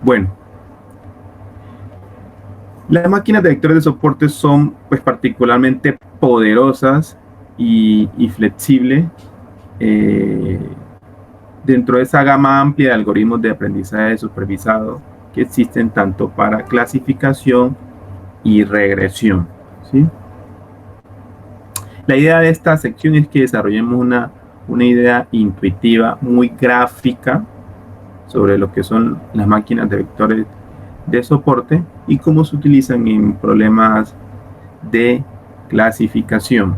Bueno, las máquinas de vectores de soporte son pues particularmente poderosas y flexibles dentro de esa gama amplia de algoritmos de aprendizaje supervisado que existen tanto para clasificación y regresión, ¿sí? La idea de esta sección es que desarrollemos una idea intuitiva muy gráfica sobre lo que son las máquinas de vectores de soporte y cómo se utilizan en problemas de clasificación.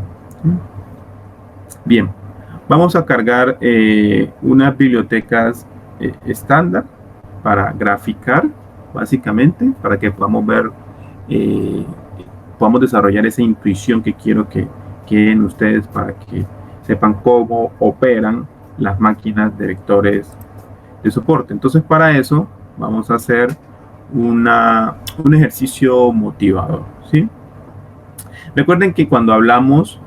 Bien, vamos a cargar unas bibliotecas estándar para graficar, básicamente, para que podamos ver, podamos desarrollar esa intuición que quiero que queden ustedes para que sepan cómo operan las máquinas de vectores de soporte. Entonces, para eso vamos a hacer un ejercicio motivador, ¿sí? Recuerden que cuando hablamos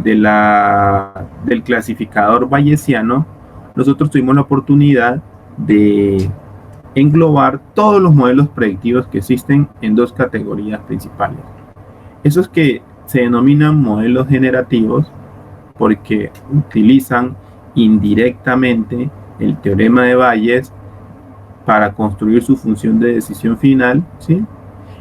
del clasificador bayesiano, nosotros tuvimos la oportunidad de englobar todos los modelos predictivos que existen en dos categorías principales. Esos que se denominan modelos generativos porque utilizan indirectamente el teorema de Bayes para construir su función de decisión final, ¿sí?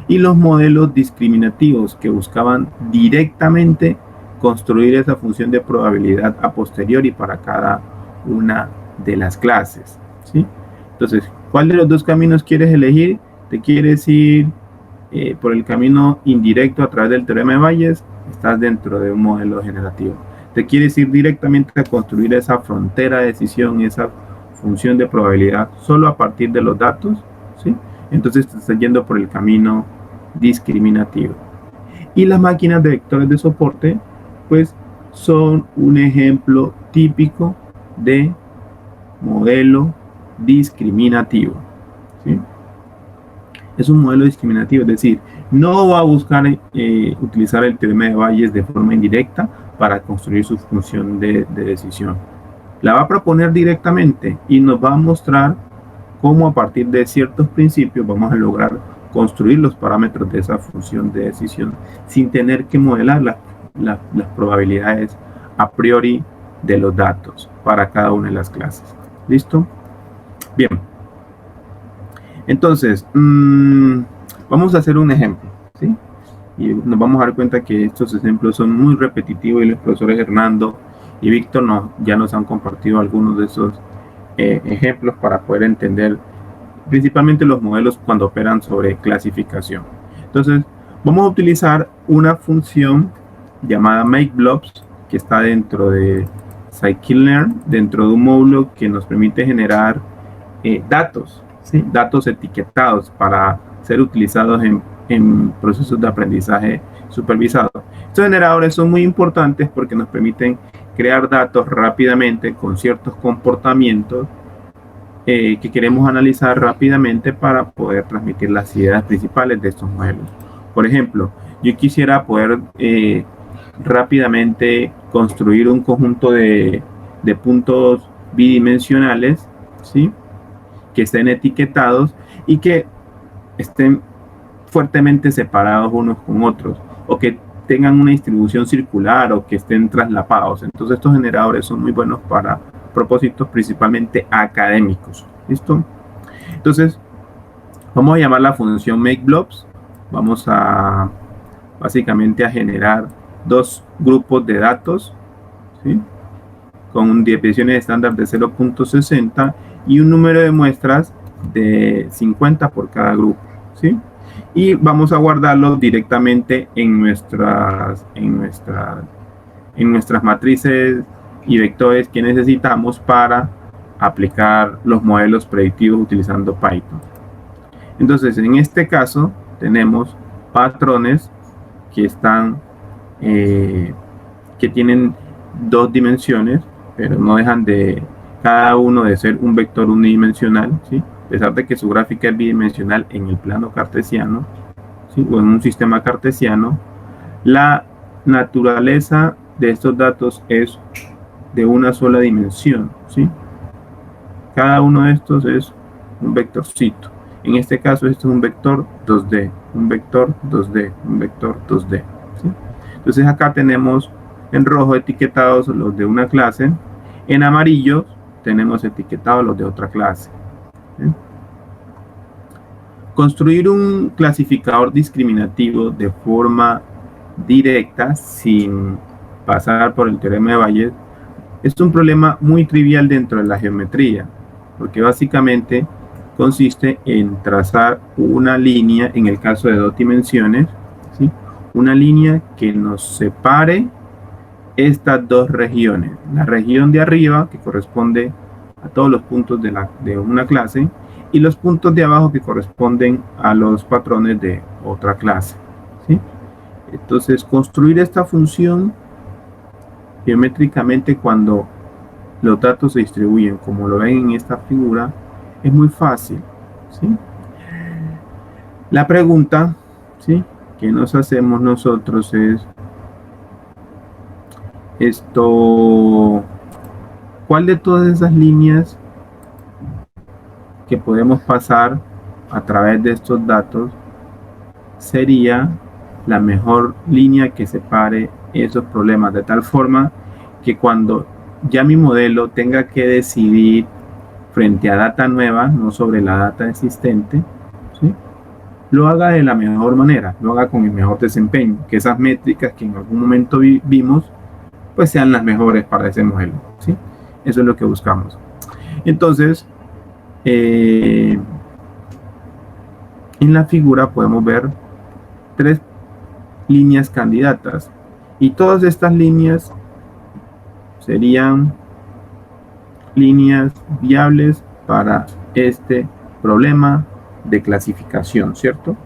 Y los modelos discriminativos que buscaban directamente construir esa función de probabilidad a posteriori para cada una de las clases, ¿sí? Entonces, ¿cuál de los dos caminos quieres elegir? ¿Te quieres ir por el camino indirecto a través del teorema de Bayes? Estás dentro de un modelo generativo. ¿Te quieres ir directamente a construir esa frontera de decisión, esa función de probabilidad solo a partir de los datos? ¿Sí? Entonces te estás yendo por el camino discriminativo. Y las máquinas de vectores de soporte, pues, son un ejemplo típico de modelo discriminativo, ¿sí? Es un modelo discriminativo, es decir, no va a buscar utilizar el teorema de Bayes de forma indirecta para construir su función de decisión. La va a proponer directamente y nos va a mostrar cómo a partir de ciertos principios vamos a lograr construir los parámetros de esa función de decisión sin tener que modelar las probabilidades a priori de los datos para cada una de las clases. ¿Listo? Bien. Entonces, vamos a hacer un ejemplo, ¿sí? Y nos vamos a dar cuenta que estos ejemplos son muy repetitivos y los profesores Hernando y Víctor ya nos han compartido algunos de esos ejemplos para poder entender principalmente los modelos cuando operan sobre clasificación. Entonces, vamos a utilizar una función llamada MakeBlobs que está dentro de scikit-learn, dentro de un módulo que nos permite generar datos, ¿sí? Datos etiquetados para ser utilizados en procesos de aprendizaje supervisado. Estos generadores son muy importantes porque nos permiten crear datos rápidamente con ciertos comportamientos que queremos analizar rápidamente para poder transmitir las ideas principales de estos modelos. Por ejemplo, yo quisiera poder rápidamente construir un conjunto de puntos bidimensionales, ¿sí? Que estén etiquetados y que estén fuertemente separados unos con otros, o que tengan una distribución circular o que estén traslapados. Entonces estos generadores son muy buenos para propósitos principalmente académicos. ¿Listo? Entonces vamos a llamar la función MakeBlobs. Vamos a básicamente a generar dos grupos de datos, ¿sí? Con dimensiones estándar de 0.60 y un número de muestras de 50 por cada grupo, ¿sí? Y vamos a guardarlos directamente en nuestras matrices y vectores que necesitamos para aplicar los modelos predictivos utilizando Python. Entonces, en este caso, tenemos patrones que están que tienen dos dimensiones, pero no dejan de cada uno de ser un vector unidimensional, ¿sí? A pesar de que su gráfica es bidimensional en el plano cartesiano, ¿sí? O en un sistema cartesiano, la naturaleza de estos datos es de una sola dimensión, ¿sí? Cada uno de estos es un vectorcito. En este caso, esto es un vector 2D, un vector 2D, un vector 2D. ¿Sí? Entonces acá tenemos en rojo etiquetados los de una clase, en amarillo tenemos etiquetados los de otra clase. ¿Sí? Construir un clasificador discriminativo de forma directa, sin pasar por el teorema de Bayes, es un problema muy trivial dentro de la geometría, porque básicamente consiste en trazar una línea, en el caso de 2 dimensiones, ¿sí? Una línea que nos separe estas 2 regiones. La región de arriba, que corresponde a todos los puntos de una clase, y los puntos de abajo que corresponden a los patrones de otra clase. ¿Sí? Entonces, construir esta función geométricamente cuando los datos se distribuyen como lo ven en esta figura es muy fácil. ¿Sí? La pregunta, ¿sí?, que nos hacemos nosotros es ¿cuál de todas esas líneas que podemos pasar a través de estos datos sería la mejor línea que separe esos problemas, de tal forma que cuando ya mi modelo tenga que decidir frente a data nueva, no sobre la data existente, ¿sí?, lo haga de la mejor manera, lo haga con el mejor desempeño, que esas métricas que en algún momento vimos pues sean las mejores para ese modelo, ¿sí? Eso es lo que buscamos. Entonces, en la figura podemos ver 3 líneas candidatas, y todas estas líneas serían líneas viables para este problema de clasificación, ¿cierto?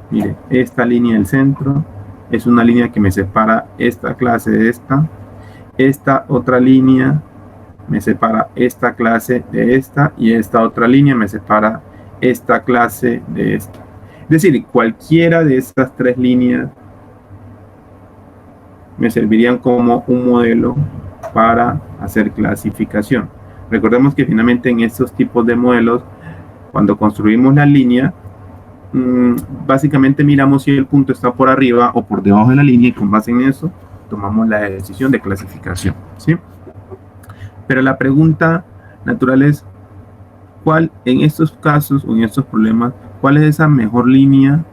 Mire, esta línea del centro es una línea que me separa esta clase de esta otra línea me separa esta clase de esta, y esta otra línea me separa esta clase de esta. Es decir, cualquiera de estas 3 líneas me servirían como un modelo para hacer clasificación. Recordemos que finalmente en estos tipos de modelos, cuando construimos la línea, básicamente miramos si el punto está por arriba o por debajo de la línea, y con base en eso tomamos la decisión de clasificación, ¿sí? Pero la pregunta natural es, ¿cuál en estos casos o en estos problemas, cuál es esa mejor línea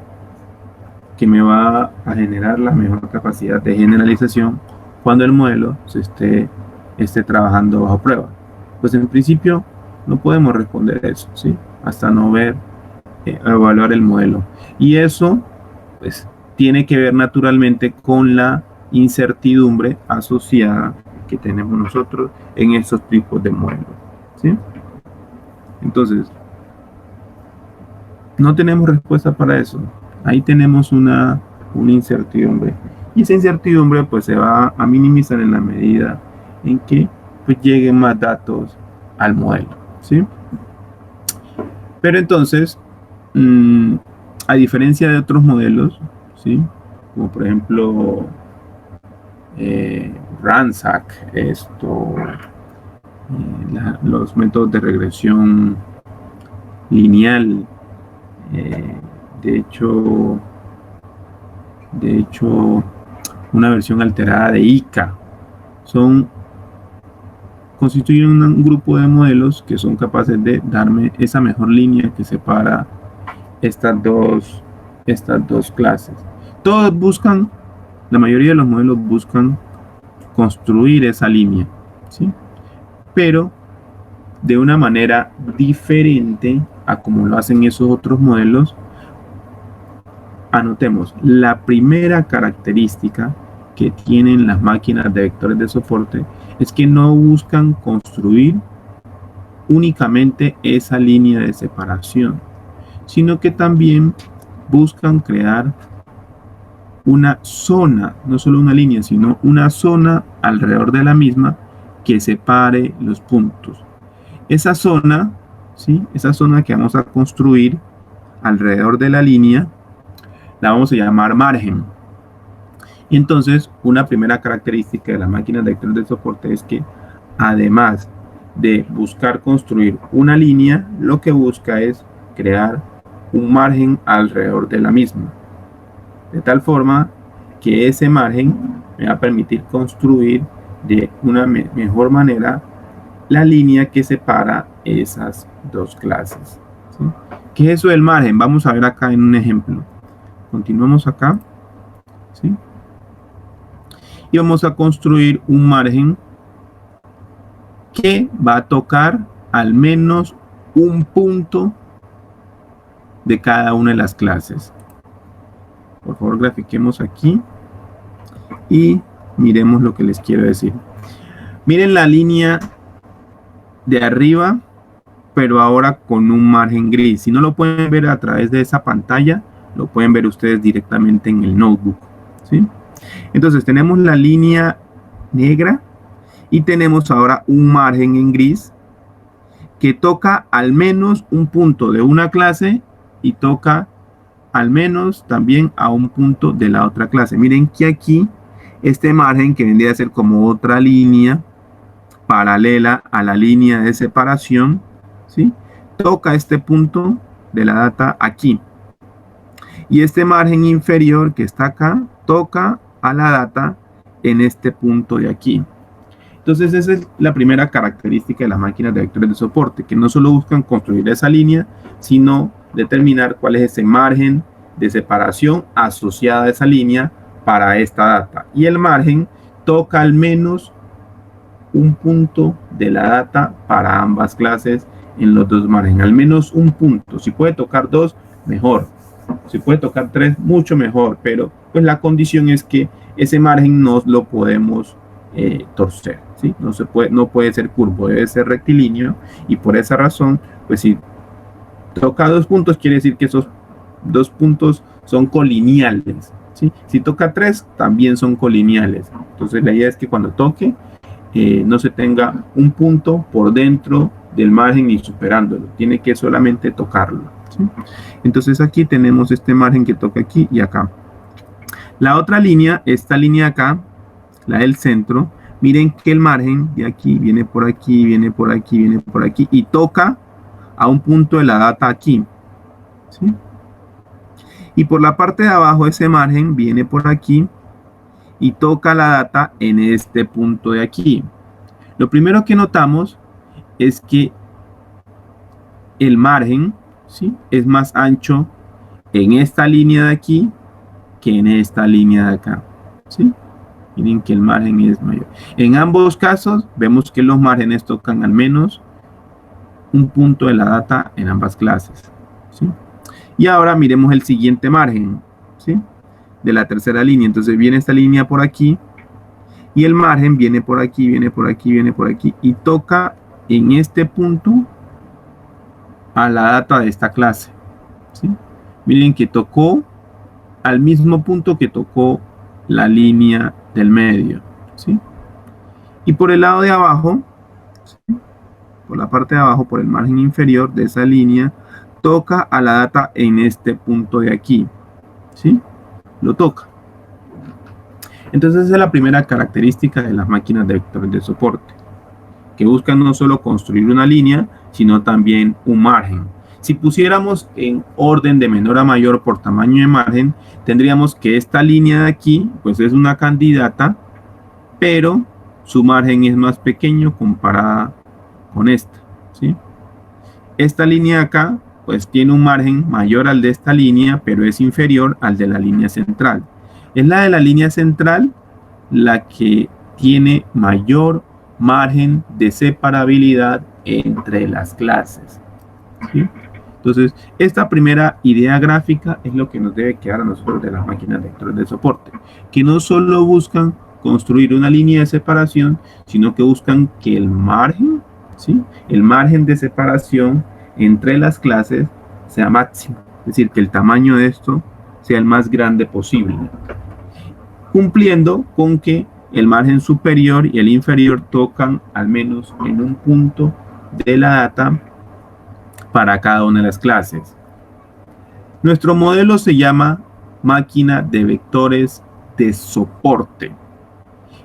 que me va a generar la mejor capacidad de generalización cuando el modelo se esté trabajando bajo prueba? Pues en principio no podemos responder eso, ¿sí?, hasta no ver, evaluar el modelo. Y eso pues tiene que ver naturalmente con la incertidumbre asociada que tenemos nosotros en estos tipos de modelos, ¿sí? Entonces, no tenemos respuesta para eso. Ahí tenemos una incertidumbre, y esa incertidumbre pues se va a minimizar en la medida en que pues lleguen más datos al modelo, ¿sí? Pero entonces, a diferencia de otros modelos, ¿sí?, como por ejemplo RANSAC, los métodos de regresión lineal, de hecho una versión alterada de ICA, constituyen un grupo de modelos que son capaces de darme esa mejor línea que separa estas dos clases. Todos buscan, la mayoría de los modelos buscan construir esa línea, ¿sí?, pero de una manera diferente a como lo hacen esos otros modelos. Anotemos, la primera característica que tienen las máquinas de vectores de soporte es que no buscan construir únicamente esa línea de separación, sino que también buscan crear una zona, no solo una línea, sino una zona alrededor de la misma que separe los puntos. Esa zona, ¿sí?, esa zona que vamos a construir alrededor de la línea, la vamos a llamar margen. Y entonces, una primera característica de las máquinas de vectores de soporte es que, además de buscar construir una línea, lo que busca es crear un margen alrededor de la misma, de tal forma que ese margen me va a permitir construir de una mejor manera la línea que separa esas dos clases, ¿sí? ¿Qué es eso del margen? Vamos a ver acá en un ejemplo. Continuamos acá, ¿sí? Y vamos a construir un margen que va a tocar al menos un punto de cada una de las clases. Por favor, grafiquemos aquí y miremos lo que les quiero decir. Miren la línea de arriba, pero ahora con un margen gris. Si no lo pueden ver a través de esa pantalla, lo pueden ver ustedes directamente en el notebook, ¿sí? Entonces tenemos la línea negra y tenemos ahora un margen en gris que toca al menos un punto de una clase y toca al menos también a un punto de la otra clase. Miren que aquí este margen, que vendría a ser como otra línea paralela a la línea de separación, ¿sí?, toca este punto de la data aquí. Y este margen inferior que está acá toca a la data en este punto de aquí. Entonces esa es la primera característica de las máquinas de vectores de soporte, que no solo buscan construir esa línea, sino determinar cuál es ese margen de separación asociada a esa línea para esta data. Y el margen toca al menos un punto de la data para ambas clases en los dos márgenes, al menos un punto. Si puede tocar dos, mejor. Si puede tocar tres, mucho mejor, pero pues la condición es que ese margen no lo podemos torcer, ¿sí? No puede ser curvo, debe ser rectilíneo, y por esa razón, pues si toca dos puntos, quiere decir que esos dos puntos son colineales, ¿sí? Si toca tres, también son colineales. Entonces la idea es que cuando toque, no se tenga un punto por dentro del margen ni superándolo, tiene que solamente tocarlo, ¿sí? Entonces aquí tenemos este margen que toca aquí y acá. La otra línea, esta línea acá, la del centro, miren que el margen de aquí viene por aquí, viene por aquí, viene por aquí y toca a un punto de la data aquí, ¿sí? Y por la parte de abajo ese margen viene por aquí y toca la data en este punto de aquí. Lo primero que notamos es que el margen, ¿sí?, es más ancho en esta línea de aquí que en esta línea de acá, ¿sí? Miren que el margen es mayor. En ambos casos vemos que los márgenes tocan al menos un punto de la data en ambas clases, ¿sí? Y ahora miremos el siguiente margen, ¿sí?, de la tercera línea. Entonces viene esta línea por aquí y el margen viene por aquí, viene por aquí, viene por aquí y toca en este punto a la data de esta clase, ¿sí? Miren que tocó al mismo punto que tocó la línea del medio, ¿sí? Y por el lado de abajo, ¿sí?, por la parte de abajo, por el margen inferior de esa línea, toca a la data en este punto de aquí, ¿sí? Lo toca. Entonces esa es la primera característica de las máquinas de vectores de soporte, que buscan no solo construir una línea, sino también un margen. Si pusiéramos en orden de menor a mayor por tamaño de margen, tendríamos que esta línea de aquí, pues es una candidata, pero su margen es más pequeño comparada con esta, ¿sí? Esta línea de acá, pues tiene un margen mayor al de esta línea, pero es inferior al de la línea central. Es la de la línea central la que tiene mayor margen de separabilidad entre las clases, ¿sí? Entonces, esta primera idea gráfica es lo que nos debe quedar a nosotros de las máquinas de vectores de soporte, que no solo buscan construir una línea de separación, sino que buscan que el margen, ¿sí?, el margen de separación entre las clases sea máximo, es decir, que el tamaño de esto sea el más grande posible, cumpliendo con que el margen superior y el inferior tocan al menos en un punto de la data para cada una de las clases. Nuestro modelo se llama máquina de vectores de soporte.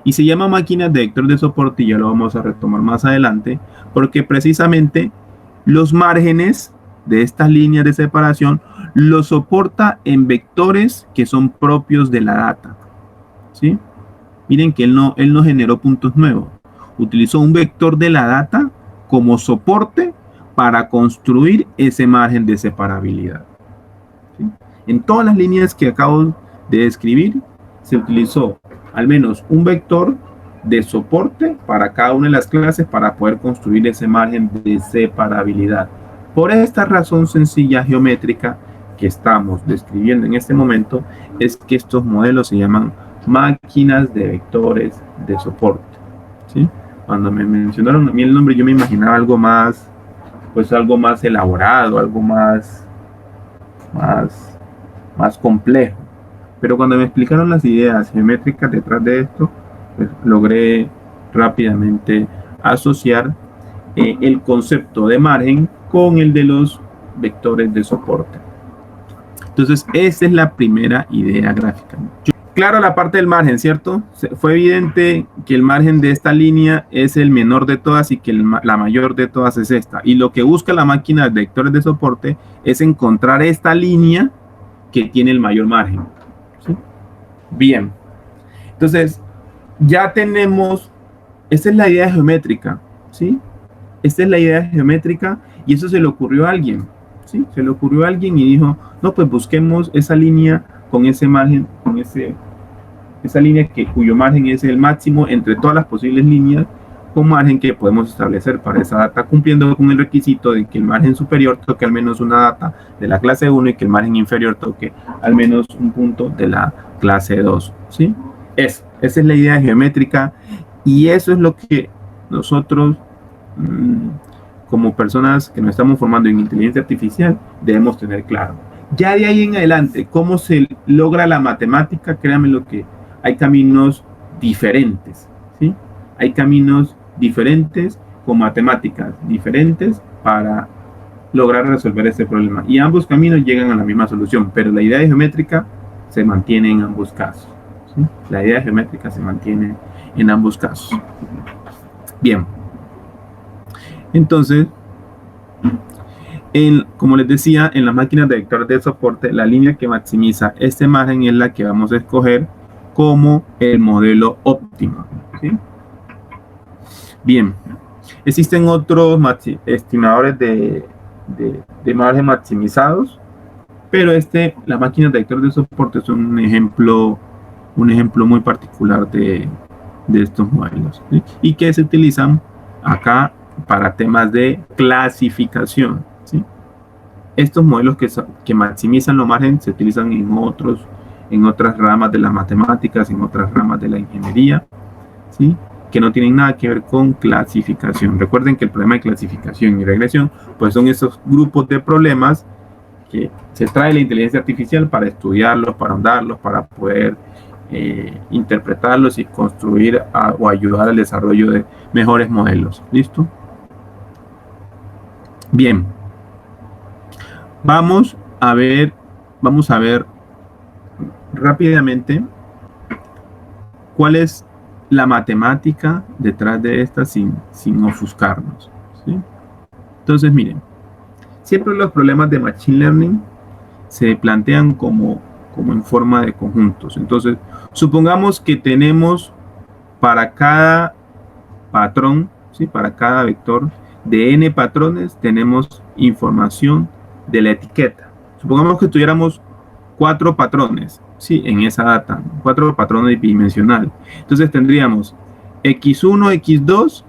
Y se llama máquina de vectores de soporte, y ya lo vamos a retomar más adelante, porque precisamente los márgenes de estas líneas de separación lo soporta en vectores que son propios de la data, ¿sí? Miren que él no generó puntos nuevos. Utilizó un vector de la data como soporte para construir ese margen de separabilidad, ¿sí? En todas las líneas que acabo de describir, se utilizó al menos un vector de soporte para cada una de las clases para poder construir ese margen de separabilidad. Por esta razón sencilla geométrica que estamos describiendo en este momento, es que estos modelos se llaman máquinas de vectores de soporte, ¿sí? Cuando me mencionaron a mí el nombre, yo me imaginaba algo más, pues algo más elaborado, algo más complejo. Pero cuando me explicaron las ideas geométricas detrás de esto, pues logré rápidamente asociar el concepto de margen con el de los vectores de soporte. Entonces, esa es la primera idea gráfica. Claro, la parte del margen, ¿cierto? Fue evidente que el margen de esta línea es el menor de todas y que la mayor de todas es esta. Y lo que busca la máquina de vectores de soporte es encontrar esta línea que tiene el mayor margen, ¿sí? Bien. Entonces, ya tenemos, esta es la idea geométrica, ¿sí? Esta es la idea geométrica y eso se le ocurrió a alguien, ¿sí? Se le ocurrió a alguien y dijo, no, pues busquemos esa línea con ese margen, con esa línea cuyo margen es el máximo entre todas las posibles líneas, con margen que podemos establecer para esa data, cumpliendo con el requisito de que el margen superior toque al menos una data de la clase 1 y que el margen inferior toque al menos un punto de la clase 2, ¿sí? Esa es la idea geométrica y eso es lo que nosotros, como personas que nos estamos formando en inteligencia artificial, debemos tener claro. Ya de ahí en adelante, cómo se logra la matemática, créanme lo que hay caminos diferentes, ¿sí? Hay caminos diferentes con matemáticas diferentes para lograr resolver este problema. Y ambos caminos llegan a la misma solución, pero la idea geométrica se mantiene en ambos casos, ¿sí? La idea geométrica se mantiene en ambos casos. Bien. Entonces, como les decía, en las máquinas de vectores de soporte, la línea que maximiza este margen es la que vamos a escoger como el modelo óptimo, ¿sí? Bien, existen otros estimadores de margen maximizados, pero las máquinas de vectores de soporte son un ejemplo muy particular de estos modelos, ¿sí? Y que se utilizan acá para temas de clasificación, ¿sí? Estos modelos que maximizan los márgenes se utilizan en otras ramas de las matemáticas, en otras ramas de la ingeniería, ¿sí? Que no tienen nada que ver con clasificación. Recuerden que el problema de clasificación y regresión, pues son esos grupos de problemas que se trae la inteligencia artificial para estudiarlos, para ahondarlos, para poder interpretarlos y construir o ayudar al desarrollo de mejores modelos. ¿Listo? Bien. Vamos a ver rápidamente cuál es la matemática detrás de esta sin ofuscarnos, ¿sí? Entonces, miren, siempre los problemas de Machine Learning se plantean como en forma de conjuntos. Entonces, supongamos que tenemos para cada patrón, ¿sí? Para cada vector de n patrones, tenemos información de la etiqueta. Supongamos que tuviéramos 4 patrones, ¿sí? En esa data, 4 patrones bidimensionales. Entonces tendríamos x1, x2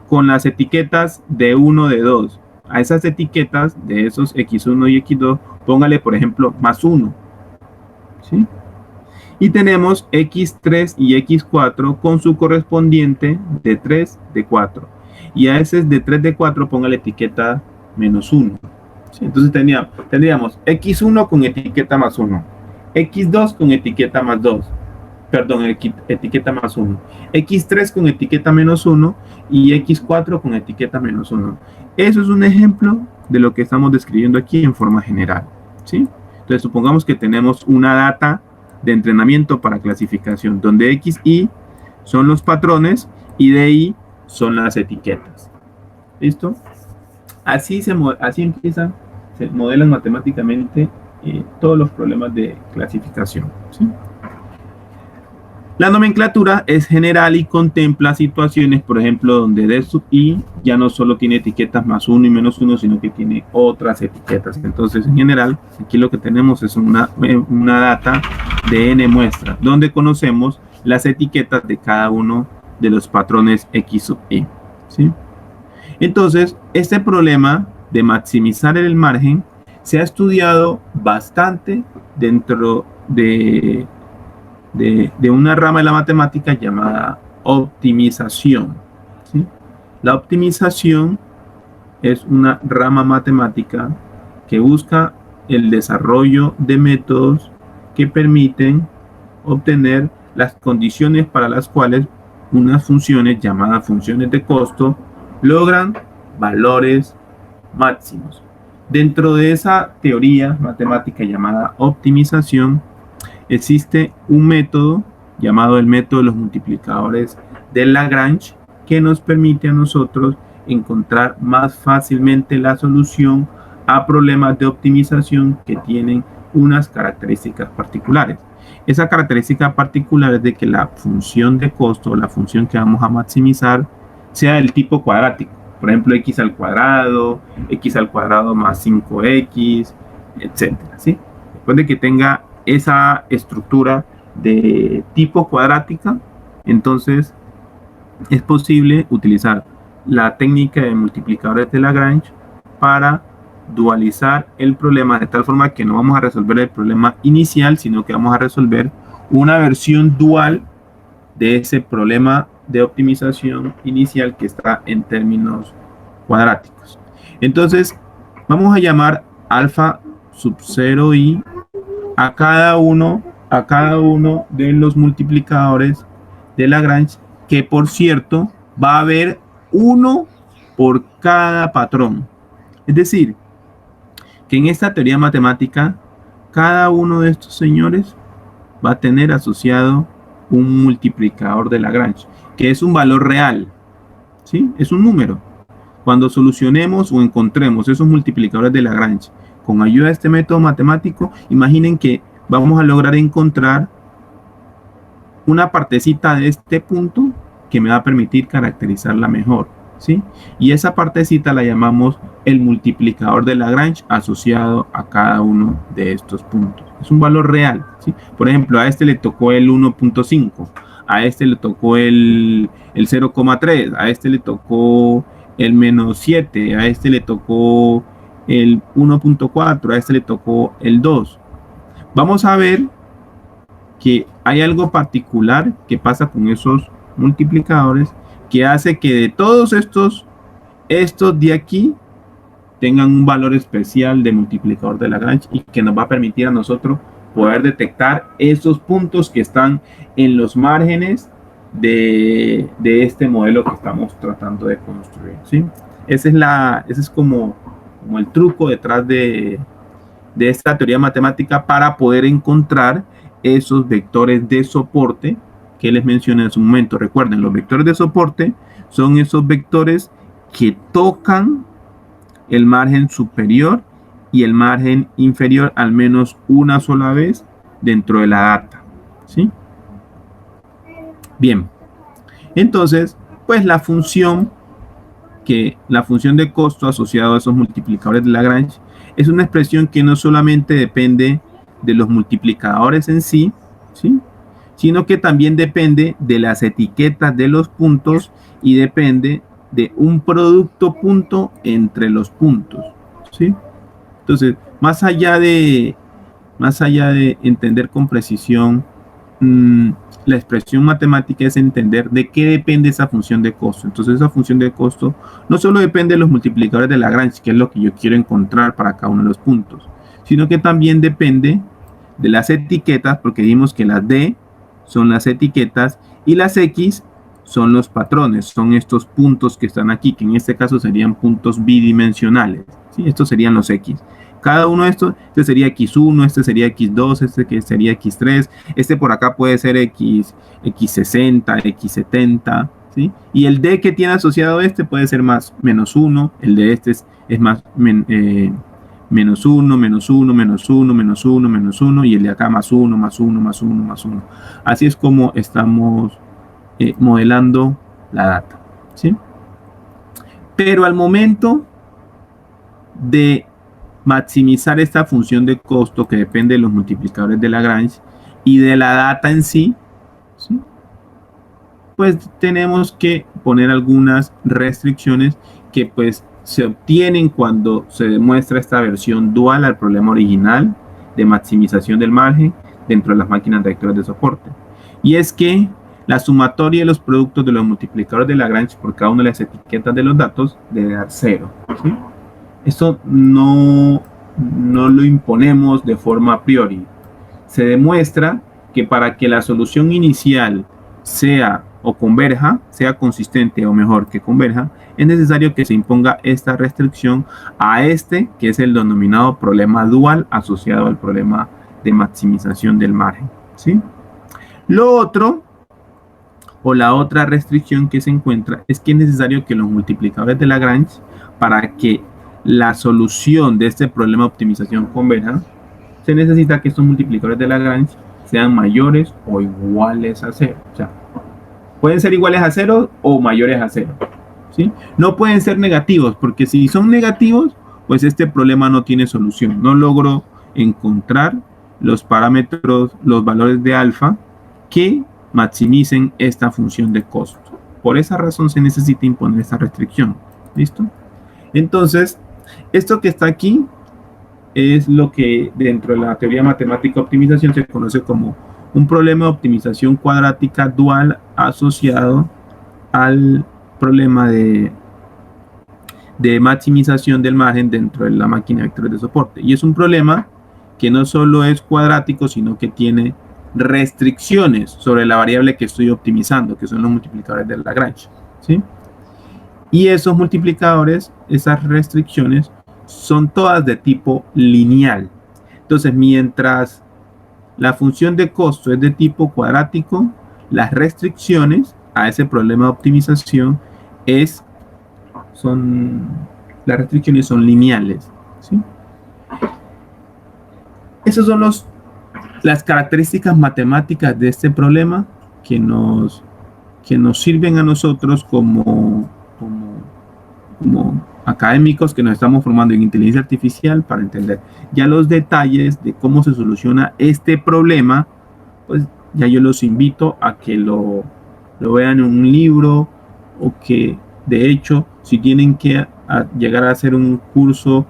con las etiquetas de 1, de 2. A esas etiquetas de esos x1 y x2, póngale, por ejemplo, más 1, ¿sí? Y tenemos x3 y x4 con su correspondiente de 3, de 4. Y a ese de 3, de 4, póngale etiqueta menos 1. ¿Sí? Entonces tendríamos x1 con etiqueta más 1, x2 con etiqueta más 2, perdón, etiqueta más 1, x3 con etiqueta menos 1 y x4 con etiqueta menos 1. Eso es un ejemplo de lo que estamos describiendo aquí en forma general, ¿sí? Entonces supongamos que tenemos una data de entrenamiento para clasificación donde x, y son los patrones y de y son las etiquetas. ¿Listo? Así empiezan, se modelan matemáticamente todos los problemas de clasificación, ¿sí? La nomenclatura es general y contempla situaciones, por ejemplo, donde D sub i ya no solo tiene etiquetas más 1 y menos 1, sino que tiene otras etiquetas. Entonces, en general, aquí lo que tenemos es una data de n muestras, donde conocemos las etiquetas de cada uno de los patrones X sub i, ¿sí? Entonces, este problema de maximizar el margen se ha estudiado bastante dentro de una rama de la matemática llamada optimización, ¿sí? La optimización es una rama matemática que busca el desarrollo de métodos que permiten obtener las condiciones para las cuales unas funciones llamadas funciones de costo logran valores máximos. Dentro de esa teoría matemática llamada optimización, existe un método llamado el método de los multiplicadores de Lagrange que nos permite a nosotros encontrar más fácilmente la solución a problemas de optimización que tienen unas características particulares. Esa característica particular es de que la función de costo, la función que vamos a maximizar, sea del tipo cuadrático. Por ejemplo, x al cuadrado más 5x, etcétera, ¿sí? Después de que tenga esa estructura de tipo cuadrática, entonces es posible utilizar la técnica de multiplicadores de Lagrange para dualizar el problema de tal forma que no vamos a resolver el problema inicial, sino que vamos a resolver una versión dual de ese problema de optimización inicial que está en términos cuadráticos. Entonces, vamos a llamar alfa sub 0i a cada uno de los multiplicadores de Lagrange, que por cierto va a haber uno por cada patrón. Es decir, que en esta teoría matemática, cada uno de estos señores va a tener asociado un multiplicador de Lagrange, que es un valor real, ¿sí? Es un número. Cuando solucionemos o encontremos esos multiplicadores de Lagrange con ayuda de este método matemático, imaginen que vamos a lograr encontrar una partecita de este punto que me va a permitir caracterizarla mejor, ¿sí? Y esa partecita la llamamos el multiplicador de Lagrange asociado a cada uno de estos puntos. Es un valor real, ¿sí? Por ejemplo, a este le tocó el 1.5, a este le tocó el 0,3, a este le tocó el menos 7, a este le tocó el 1.4, a este le tocó el 2. Vamos a ver que hay algo particular que pasa con esos multiplicadores que hace que de todos estos de aquí tengan un valor especial de multiplicador de Lagrange y que nos va a permitir a nosotros poder detectar esos puntos que están en los márgenes de este modelo que estamos tratando de construir, ¿sí? Ese es como el truco detrás de esta teoría matemática para poder encontrar esos vectores de soporte que les mencioné en su momento. Recuerden, los vectores de soporte son esos vectores que tocan el margen superior y el margen inferior al menos una sola vez dentro de la data, ¿sí? Bien, entonces, pues la función de costo asociado a esos multiplicadores de Lagrange es una expresión que no solamente depende de los multiplicadores en sí, ¿sí?, sino que también depende de las etiquetas de los puntos y depende de un producto punto entre los puntos, ¿sí? Entonces, más allá de entender con precisión la expresión matemática, es entender de qué depende esa función de costo. Entonces, esa función de costo no solo depende de los multiplicadores de Lagrange, que es lo que yo quiero encontrar para cada uno de los puntos, sino que también depende de las etiquetas, porque dijimos que las D son las etiquetas y las X son los patrones, son estos puntos que están aquí, que en este caso serían puntos bidimensionales, ¿sí? Estos serían los X. Cada uno de estos, este sería X1, este sería X2, este que sería X3, este por acá puede ser X60, X70, ¿sí? Y el D que tiene asociado este puede ser más menos 1, el de este es más menos 1, menos 1, menos 1, menos 1, menos 1, y el de acá más 1, más 1, más 1, más 1. Así es como estamos modelando la data, ¿sí? Pero al momento de maximizar esta función de costo que depende de los multiplicadores de Lagrange y de la data en sí, ¿sí? Pues tenemos que poner algunas restricciones que pues se obtienen cuando se demuestra esta versión dual al problema original de maximización del margen dentro de las máquinas de vectores de soporte. Y es que la sumatoria de los productos de los multiplicadores de Lagrange por cada una de las etiquetas de los datos debe dar 0, ¿sí? Esto no lo imponemos de forma a priori. Se demuestra que para que la solución inicial sea o converja, sea consistente o mejor que converja, es necesario que se imponga esta restricción a este, que es el denominado problema dual asociado al problema de maximización del margen, ¿sí? Lo otro, o la otra restricción que se encuentra, es que es necesario que los multiplicadores de Lagrange, para que la solución de este problema de optimización converja, se necesita que estos multiplicadores de Lagrange sean mayores o iguales a 0. O sea, pueden ser iguales a 0 o mayores a 0, ¿sí? No pueden ser negativos, porque si son negativos, pues este problema no tiene solución. No logro encontrar los parámetros, los valores de alfa que maximicen esta función de costo. Por esa razón se necesita imponer esta restricción. ¿Listo? Entonces, esto que está aquí es lo que dentro de la teoría matemática de optimización se conoce como un problema de optimización cuadrática dual asociado al problema de maximización del margen dentro de la máquina de vectores de soporte. Y es un problema que no solo es cuadrático, sino que tiene restricciones sobre la variable que estoy optimizando, que son los multiplicadores de Lagrange, ¿sí? Y esos multiplicadores, esas restricciones, son todas de tipo lineal. Entonces, mientras la función de costo es de tipo cuadrático, las restricciones a ese problema de optimización las restricciones son lineales, ¿sí? Esas son las características matemáticas de este problema que nos sirven a nosotros como académicos que nos estamos formando en inteligencia artificial para entender ya los detalles de cómo se soluciona este problema. Pues ya yo los invito a que lo vean en un libro, o que de hecho si tienen que llegar a hacer un curso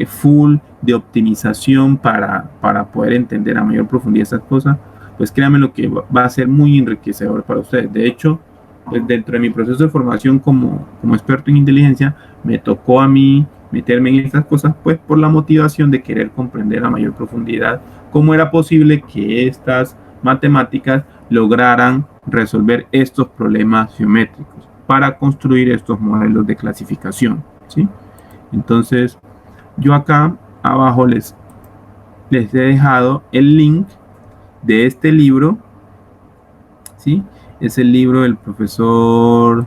full de optimización para poder entender a mayor profundidad estas cosas, pues créanme lo que va a ser muy enriquecedor para ustedes. De hecho, pues dentro de mi proceso de formación como experto en inteligencia, me tocó a mí meterme en estas cosas, pues por la motivación de querer comprender a mayor profundidad cómo era posible que estas matemáticas lograran resolver estos problemas geométricos para construir estos modelos de clasificación, ¿sí? Entonces, yo acá abajo les he dejado el link de este libro, ¿sí? Es el libro del profesor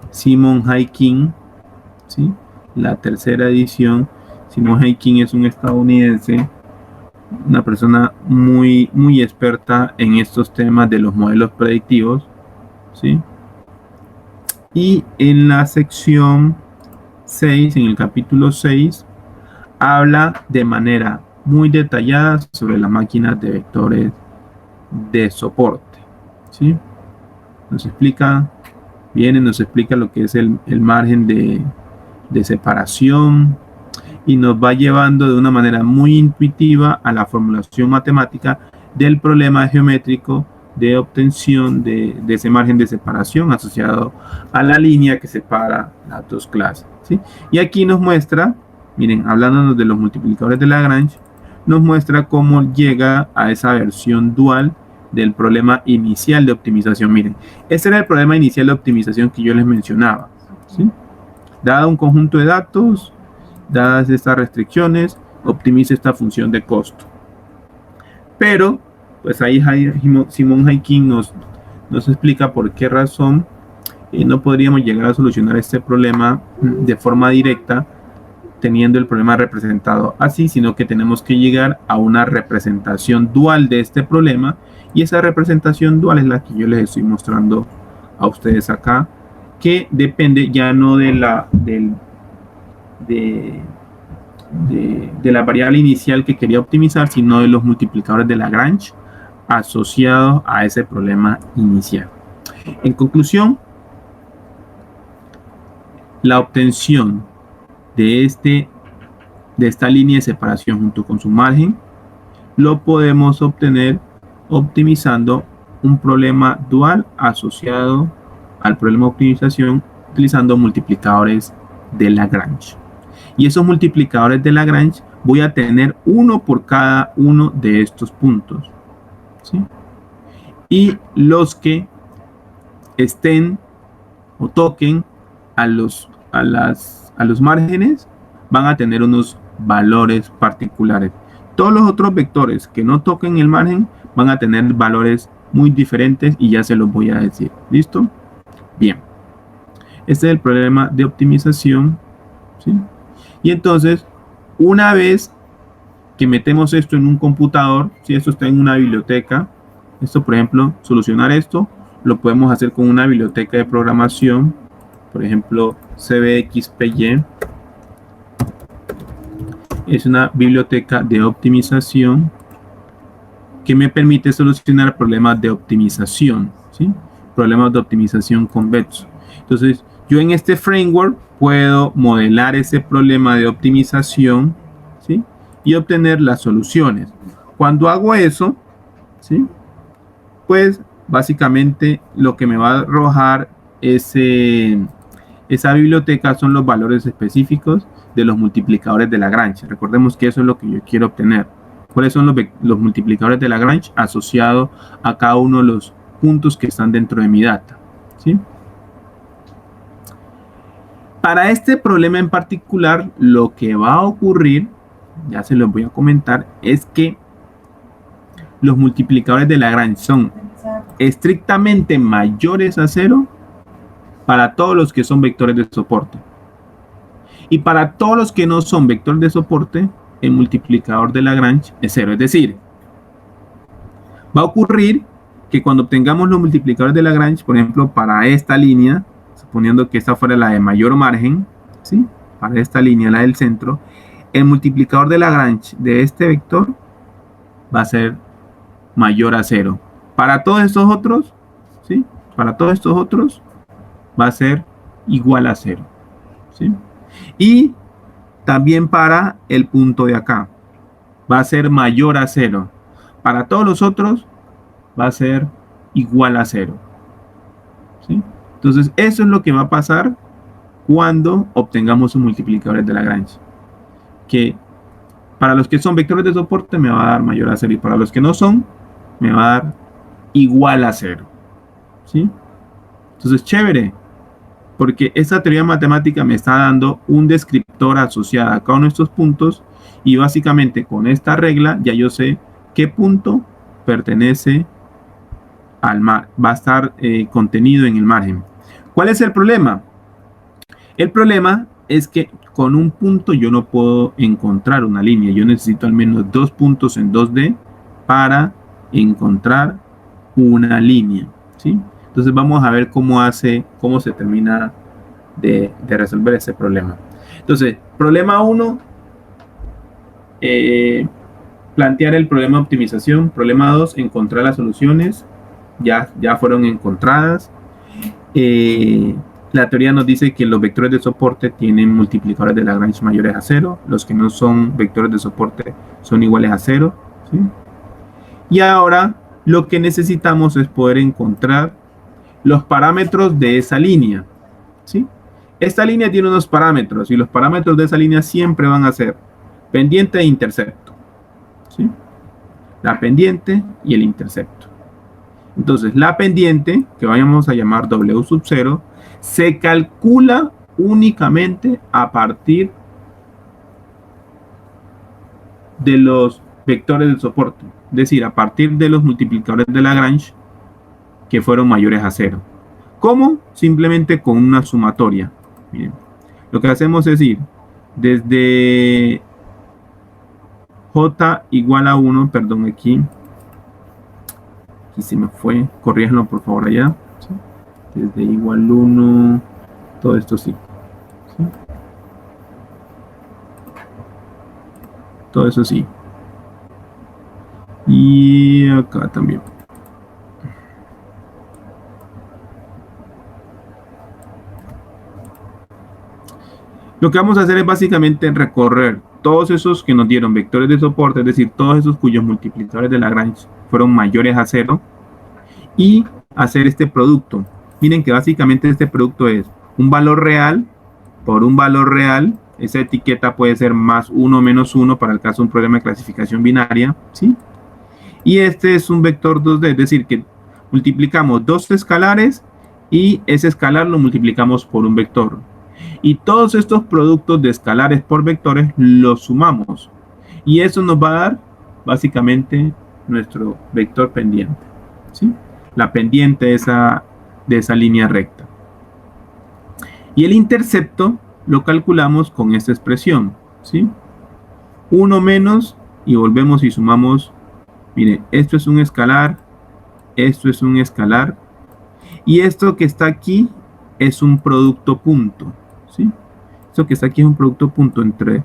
Simon Haykin, ¿sí? La tercera edición. Simon Haykin es un estadounidense, una persona muy experta en estos temas de los modelos predictivos, ¿sí? Y en la sección 6, en el capítulo 6, habla de manera muy detallada sobre las máquinas de vectores de soporte, ¿sí? Nos explica lo que es el margen de separación, y nos va llevando de una manera muy intuitiva a la formulación matemática del problema geométrico de obtención de ese margen de separación asociado a la línea que separa las dos clases, ¿sí? Y aquí nos muestra, miren, hablándonos de los multiplicadores de Lagrange, nos muestra cómo llega a esa versión dual del problema inicial de optimización. Miren, ese era el problema inicial de optimización que yo les mencionaba, ¿sí? Dado un conjunto de datos, dadas estas restricciones, optimiza esta función de costo. Pero, pues ahí Simon Haykin nos nos explica por qué razón no podríamos llegar a solucionar este problema de forma directa teniendo el problema representado así, sino que tenemos que llegar a una representación dual de este problema, y esa representación dual es la que yo les estoy mostrando a ustedes acá, que depende ya no de la variable inicial que quería optimizar, sino de los multiplicadores de Lagrange asociados a ese problema inicial. En conclusión, la obtención de esta línea de separación junto con su margen lo podemos obtener optimizando un problema dual asociado al problema de optimización utilizando multiplicadores de Lagrange. Y esos multiplicadores de Lagrange voy a tener uno por cada uno de estos puntos, ¿sí? Y los que estén o toquen a los márgenes van a tener unos valores particulares. Todos los otros vectores que no toquen el margen van a tener valores muy diferentes y ya se los voy a decir. ¿Listo? Bien. Este es el problema de optimización, ¿sí? Y entonces, una vez que metemos esto en un computador, si esto está en una biblioteca, esto, por ejemplo, solucionar esto, lo podemos hacer con una biblioteca de programación, por ejemplo, CBXPY. Es una biblioteca de optimización que me permite solucionar problemas de optimización, ¿sí? Problemas de optimización convexo. Entonces, yo en este framework puedo modelar ese problema de optimización, ¿sí? Y obtener las soluciones. Cuando hago eso, ¿sí? Pues básicamente lo que me va a arrojar esa biblioteca son los valores específicos de los multiplicadores de Lagrange. Recordemos que eso es lo que yo quiero obtener. ¿Cuáles son los multiplicadores de Lagrange asociados a cada uno de los puntos que están dentro de mi data? ¿Sí? Para este problema en particular, lo que va a ocurrir, ya se los voy a comentar, es que los multiplicadores de Lagrange son estrictamente mayores a 0 para todos los que son vectores de soporte. Y para todos los que no son vectores de soporte, el multiplicador de Lagrange es 0. Es decir, va a ocurrir que cuando obtengamos los multiplicadores de Lagrange, por ejemplo, para esta línea, suponiendo que esta fuera la de mayor margen, ¿sí? Para esta línea, la del centro, el multiplicador de Lagrange de este vector va a ser mayor a 0. Para todos estos otros, ¿sí? Para todos estos otros, va a ser igual a 0, ¿sí? Y también para el punto de acá va a ser mayor a 0. Para todos los otros va a ser igual a 0, ¿sí? Entonces eso es lo que va a pasar cuando obtengamos un multiplicador de Lagrange, que para los que son vectores de soporte me va a dar mayor a 0 y para los que no son me va a dar igual a 0, ¿sí? Entonces chévere, porque esta teoría matemática me está dando un descriptor asociado a cada uno de estos puntos y básicamente con esta regla ya yo sé qué punto pertenece al margen, va a estar contenido en el margen. ¿Cuál es el problema? El problema es que con un punto yo no puedo encontrar una línea. Yo necesito al menos 2 puntos en 2D para encontrar una línea, ¿sí? Entonces vamos a ver cómo se termina de resolver ese problema. Entonces, problema 1, plantear el problema de optimización. Problema 2, encontrar las soluciones. Ya fueron encontradas. La teoría nos dice que los vectores de soporte tienen multiplicadores de Lagrange mayores a 0. Los que no son vectores de soporte son iguales a 0, ¿sí? Y ahora lo que necesitamos es poder encontrar los parámetros de esa línea, ¿sí? Esta línea tiene unos parámetros y los parámetros de esa línea siempre van a ser pendiente e intercepto, ¿sí? La pendiente y el intercepto. Entonces, la pendiente, que vayamos a llamar W sub 0, se calcula únicamente a partir de los vectores de soporte, es decir, a partir de los multiplicadores de Lagrange que fueron mayores a 0. ¿Cómo? Simplemente con una sumatoria. Miren, lo que hacemos es ir desde j igual a 1, perdón, aquí se me fue, corríjanlo por favor allá, ¿sí? Desde igual 1, todo esto sí, ¿sí? Todo eso sí, y acá también. Lo que vamos a hacer es básicamente recorrer todos esos que nos dieron vectores de soporte, es decir, todos esos cuyos multiplicadores de Lagrange fueron mayores a 0, y hacer este producto. Miren que básicamente este producto es un valor real por un valor real. Esa etiqueta puede ser más 1 o menos 1 para el caso de un problema de clasificación binaria, ¿sí? Y este es un vector 2D, es decir, que multiplicamos dos escalares y ese escalar lo multiplicamos por un vector. Y todos estos productos de escalares por vectores los sumamos. Y eso nos va a dar básicamente nuestro vector pendiente, ¿sí? La pendiente de esa línea recta. Y el intercepto lo calculamos con esta expresión, ¿sí? 1 menos, y volvemos y sumamos. Miren, esto es un escalar, esto es un escalar, y esto que está aquí es un producto punto, ¿sí? Esto que está aquí es un producto punto entre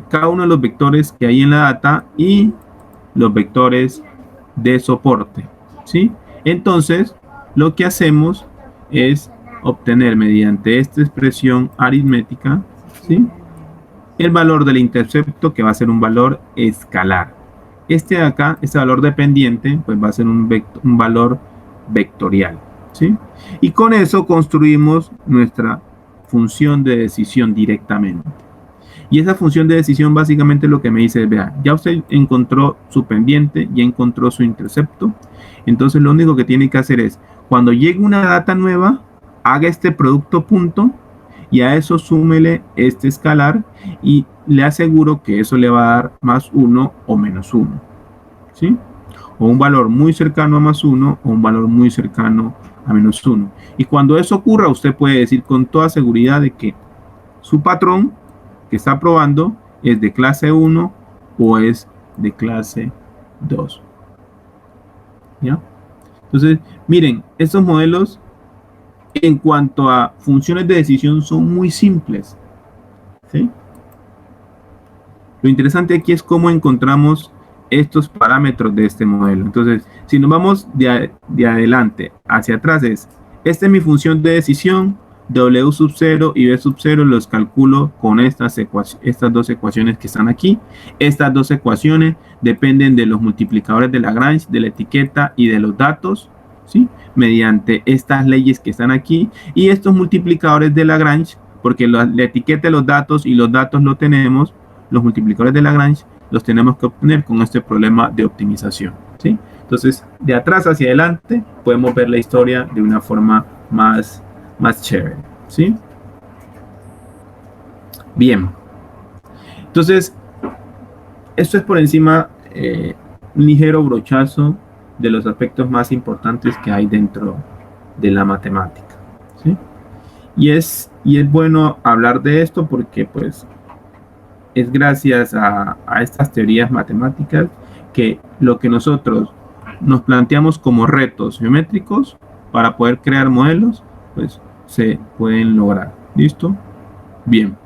cada uno de los vectores que hay en la data y los vectores de soporte, ¿sí? Entonces, lo que hacemos es obtener mediante esta expresión aritmética, ¿sí?, el valor del intercepto, que va a ser un valor escalar. Este de acá, este valor dependiente, pues va a ser un valor vectorial, ¿sí? Y con eso construimos nuestra función de decisión directamente. Y esa función de decisión básicamente lo que me dice es, vea, ya usted encontró su pendiente, ya encontró su intercepto. Entonces lo único que tiene que hacer es, cuando llegue una data nueva, haga este producto punto y a eso súmele este escalar y le aseguro que eso le va a dar más 1 o menos 1, ¿sí? O un valor muy cercano a más 1 o un valor muy cercano a menos 1. Y cuando eso ocurra, usted puede decir con toda seguridad de que su patrón que está probando es de clase 1 o es de clase 2. ¿Ya? Entonces, miren, estos modelos en cuanto a funciones de decisión son muy simples, ¿sí? Lo interesante aquí es cómo encontramos estos parámetros de este modelo. Entonces, si nos vamos de adelante hacia atrás, esta es mi función de decisión, W sub 0 y B sub 0 los calculo con estas dos ecuaciones que están aquí. Estas dos ecuaciones dependen de los multiplicadores de Lagrange, de la etiqueta y de los datos, ¿sí?, mediante estas leyes que están aquí. Y estos multiplicadores de Lagrange, porque la etiqueta de los datos y los datos lo tenemos, los multiplicadores de Lagrange los tenemos que obtener con este problema de optimización, ¿sí? Entonces, de atrás hacia adelante podemos ver la historia de una forma más chévere, ¿sí? Bien. Entonces, esto es por encima un ligero brochazo de los aspectos más importantes que hay dentro de la matemática, ¿sí? Y es bueno hablar de esto porque, pues, es gracias a estas teorías matemáticas que lo que nosotros nos planteamos como retos geométricos para poder crear modelos, pues se pueden lograr. ¿Listo? Bien.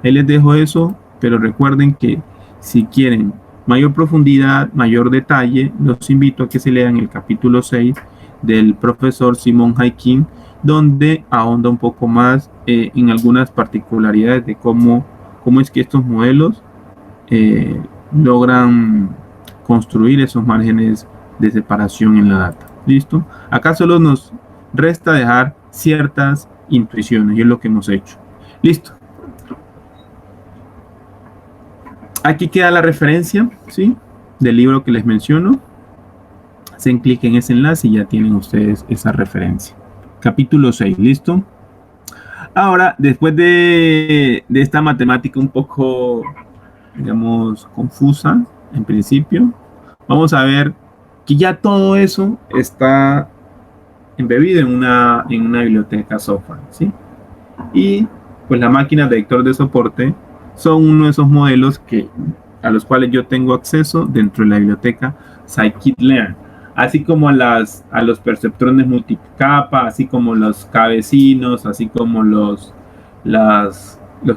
Ahí les dejo eso, pero recuerden que si quieren mayor profundidad, mayor detalle, los invito a que se lean el capítulo 6 del profesor Simon Haikin, donde ahonda un poco más en algunas particularidades de cómo es que estos modelos logran construir esos márgenes de separación en la data. ¿Listo? Acá solo nos resta dejar ciertas intuiciones y es lo que hemos hecho. Listo. Aquí queda la referencia, ¿sí?, del libro que les menciono. Hacen clic en ese enlace y ya tienen ustedes esa referencia. Capítulo 6, ¿listo? Ahora, después de esta matemática un poco, digamos, confusa en principio, vamos a ver que ya todo eso está embebido en una biblioteca software, ¿sí? Y pues la máquina de vector de soporte son uno de esos modelos a los cuales yo tengo acceso dentro de la biblioteca scikit-learn, así como a los perceptrones multicapa, así como los K-vecinos, así como los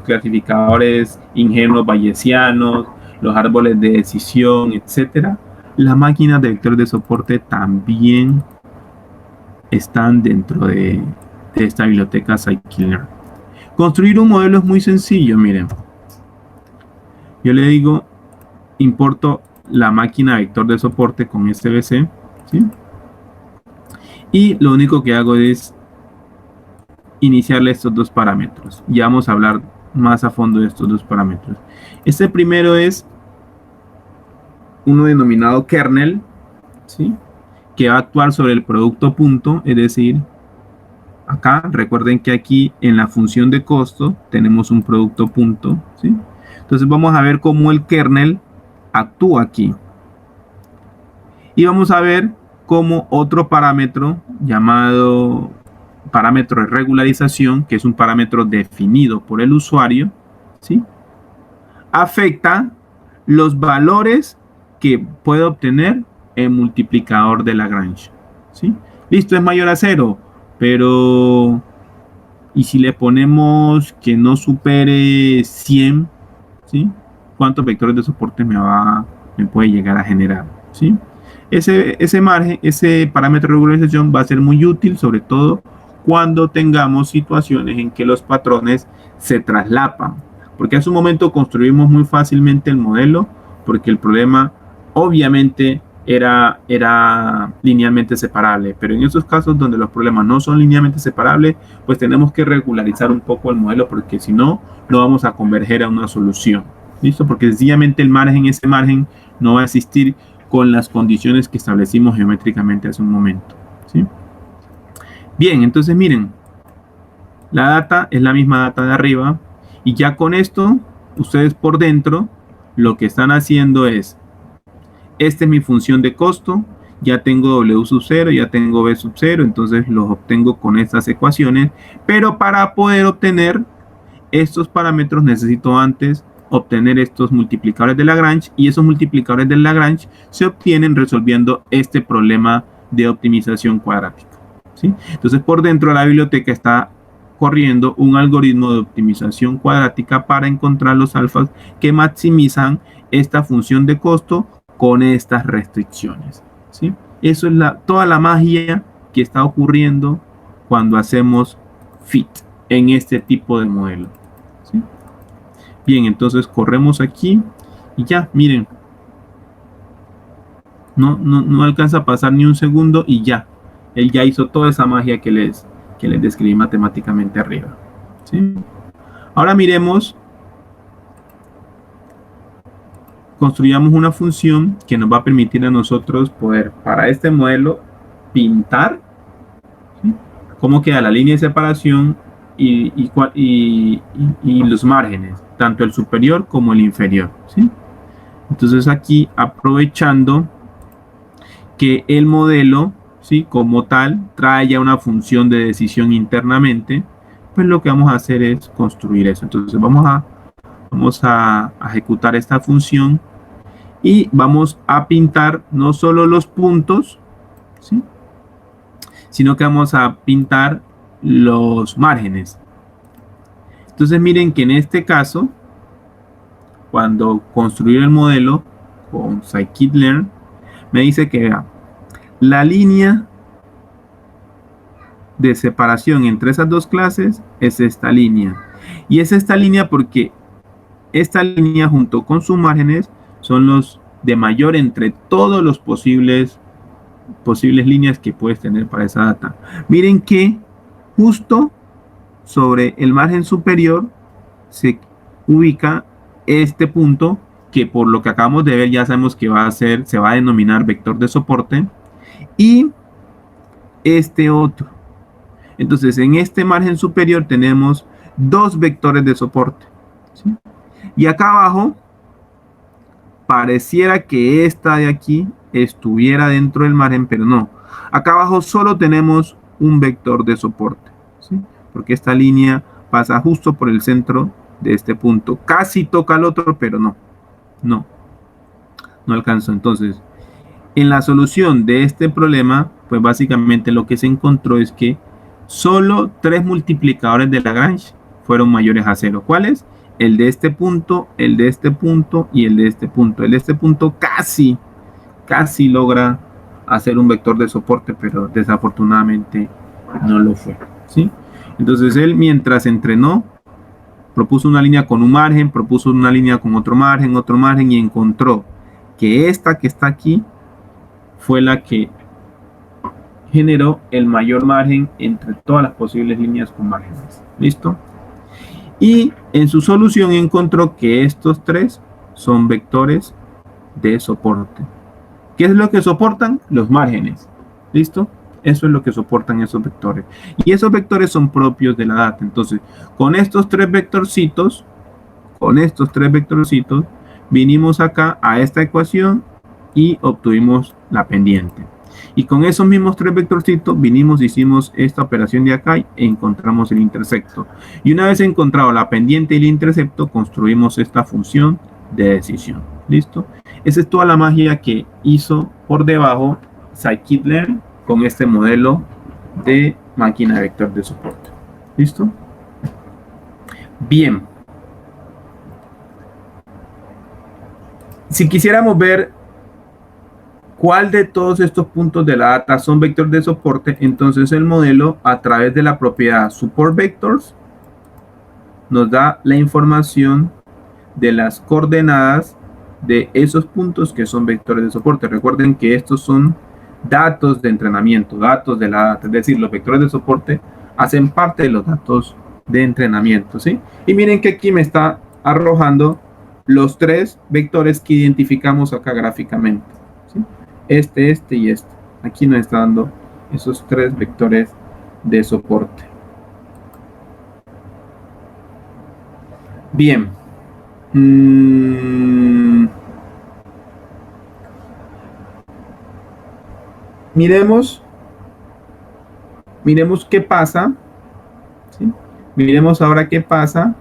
clasificadores ingenuos bayesianos, los árboles de decisión, etcétera. Las máquinas de vector de soporte también están dentro de esta biblioteca scikit-learn. Construir un modelo es muy sencillo, miren. Yo le digo, importo la máquina vector de soporte con SVC, ¿sí? Y lo único que hago es iniciarle estos dos parámetros. Ya vamos a hablar más a fondo de estos dos parámetros. Este primero es uno denominado kernel, ¿sí? Que va a actuar sobre el producto punto, es decir, acá, recuerden que aquí en la función de costo tenemos un producto punto, ¿sí? Entonces vamos a ver cómo el kernel actúa aquí. Y vamos a ver cómo otro parámetro llamado parámetro de regularización, que es un parámetro definido por el usuario, ¿sí? Afecta los valores que puede obtener el multiplicador de Lagrange, ¿sí? Listo, es mayor a 0, pero y si le ponemos que no supere 100, ¿sí? ¿Cuántos vectores de soporte me puede llegar a generar? ¿Sí? Ese margen, ese parámetro de regularización va a ser muy útil, sobre todo cuando tengamos situaciones en que los patrones se traslapan. Porque hace un momento construimos muy fácilmente el modelo, porque el problema obviamente era linealmente separable, pero en esos casos donde los problemas no son linealmente separables, pues tenemos que regularizar un poco el modelo, porque si no, no vamos a converger a una solución. ¿Listo? Porque sencillamente ese margen no va a existir con las condiciones que establecimos geométricamente hace un momento, ¿sí? Bien, entonces miren, la data es la misma data de arriba, y ya con esto, ustedes por dentro, lo que están haciendo es, esta es mi función de costo, ya tengo W sub 0, ya tengo B sub 0, entonces los obtengo con estas ecuaciones, pero para poder obtener estos parámetros necesito antes obtener estos multiplicadores de Lagrange, y esos multiplicadores de Lagrange se obtienen resolviendo este problema de optimización cuadrática, ¿sí? Entonces por dentro de la biblioteca está corriendo un algoritmo de optimización cuadrática para encontrar los alfas que maximizan esta función de costo con estas restricciones, ¿sí? Eso es toda la magia que está ocurriendo cuando hacemos fit en este tipo de modelo, ¿sí? Bien, entonces corremos aquí y ya, miren, no alcanza a pasar ni un segundo y ya, él ya hizo toda esa magia que les describí matemáticamente arriba, ¿sí? Ahora miremos, construyamos una función que nos va a permitir a nosotros poder, para este modelo, pintar, ¿sí? Cómo queda la línea de separación y los márgenes, tanto el superior como el inferior, ¿sí? Entonces aquí, aprovechando que el modelo, ¿sí?, como tal trae ya una función de decisión internamente, pues lo que vamos a hacer es construir eso. Entonces vamos a ejecutar esta función y vamos a pintar no solo los puntos, ¿sí?, sino que vamos a pintar los márgenes. Entonces miren que en este caso, cuando construir el modelo con scikit-learn, me dice que la línea de separación entre esas dos clases es esta línea. Y es esta línea porque esta línea junto con sus márgenes son los de mayor entre todos los posibles líneas que puedes tener para esa data. Miren que justo sobre el margen superior se ubica este punto que, por lo que acabamos de ver, ya sabemos que se va a denominar vector de soporte, y este otro. Entonces en este margen superior tenemos dos vectores de soporte, ¿sí? Y acá abajo pareciera que esta de aquí estuviera dentro del margen, pero no. Acá abajo solo tenemos un vector de soporte, ¿sí? Porque esta línea pasa justo por el centro de este punto. Casi toca al otro, pero no alcanzó. Entonces, en la solución de este problema, pues básicamente lo que se encontró es que solo 3 multiplicadores de Lagrange fueron mayores a 0. ¿Cuáles? El de este punto, el de este punto y el de este punto. El de este punto casi logra hacer un vector de soporte, pero desafortunadamente no lo fue, ¿sí? Entonces él, mientras entrenó, propuso una línea con un margen, propuso una línea con otro margen y encontró que esta que está aquí fue la que generó el mayor margen entre todas las posibles líneas con márgenes. ¿Listo? Y en su solución encontró que estos 3 son vectores de soporte. ¿Qué es lo que soportan? Los márgenes. ¿Listo? Eso es lo que soportan esos vectores. Y esos vectores son propios de la data. Entonces, con estos 3 vectorcitos, vinimos acá a esta ecuación y obtuvimos la pendiente. Y con esos mismos 3 vectorcitos vinimos, hicimos esta operación de acá e encontramos el intercepto. Y una vez encontrado la pendiente y el intercepto, construimos esta función de decisión. ¿Listo? Esa es toda la magia que hizo por debajo scikit-learn con este modelo de máquina de vector de soporte. ¿Listo? Bien. Si quisiéramos ver cuál de todos estos puntos de la data son vectores de soporte, entonces el modelo, a través de la propiedad support vectors, nos da la información de las coordenadas de esos puntos que son vectores de soporte. Recuerden que estos son datos de entrenamiento, datos de la data, es decir, los vectores de soporte hacen parte de los datos de entrenamiento, ¿sí? Y miren que aquí me está arrojando los 3 vectores que identificamos acá gráficamente, ¿sí? Este y este. Aquí nos está dando esos 3 vectores de soporte. Bien. Miremos qué pasa, ¿sí? Miremos ahora qué pasa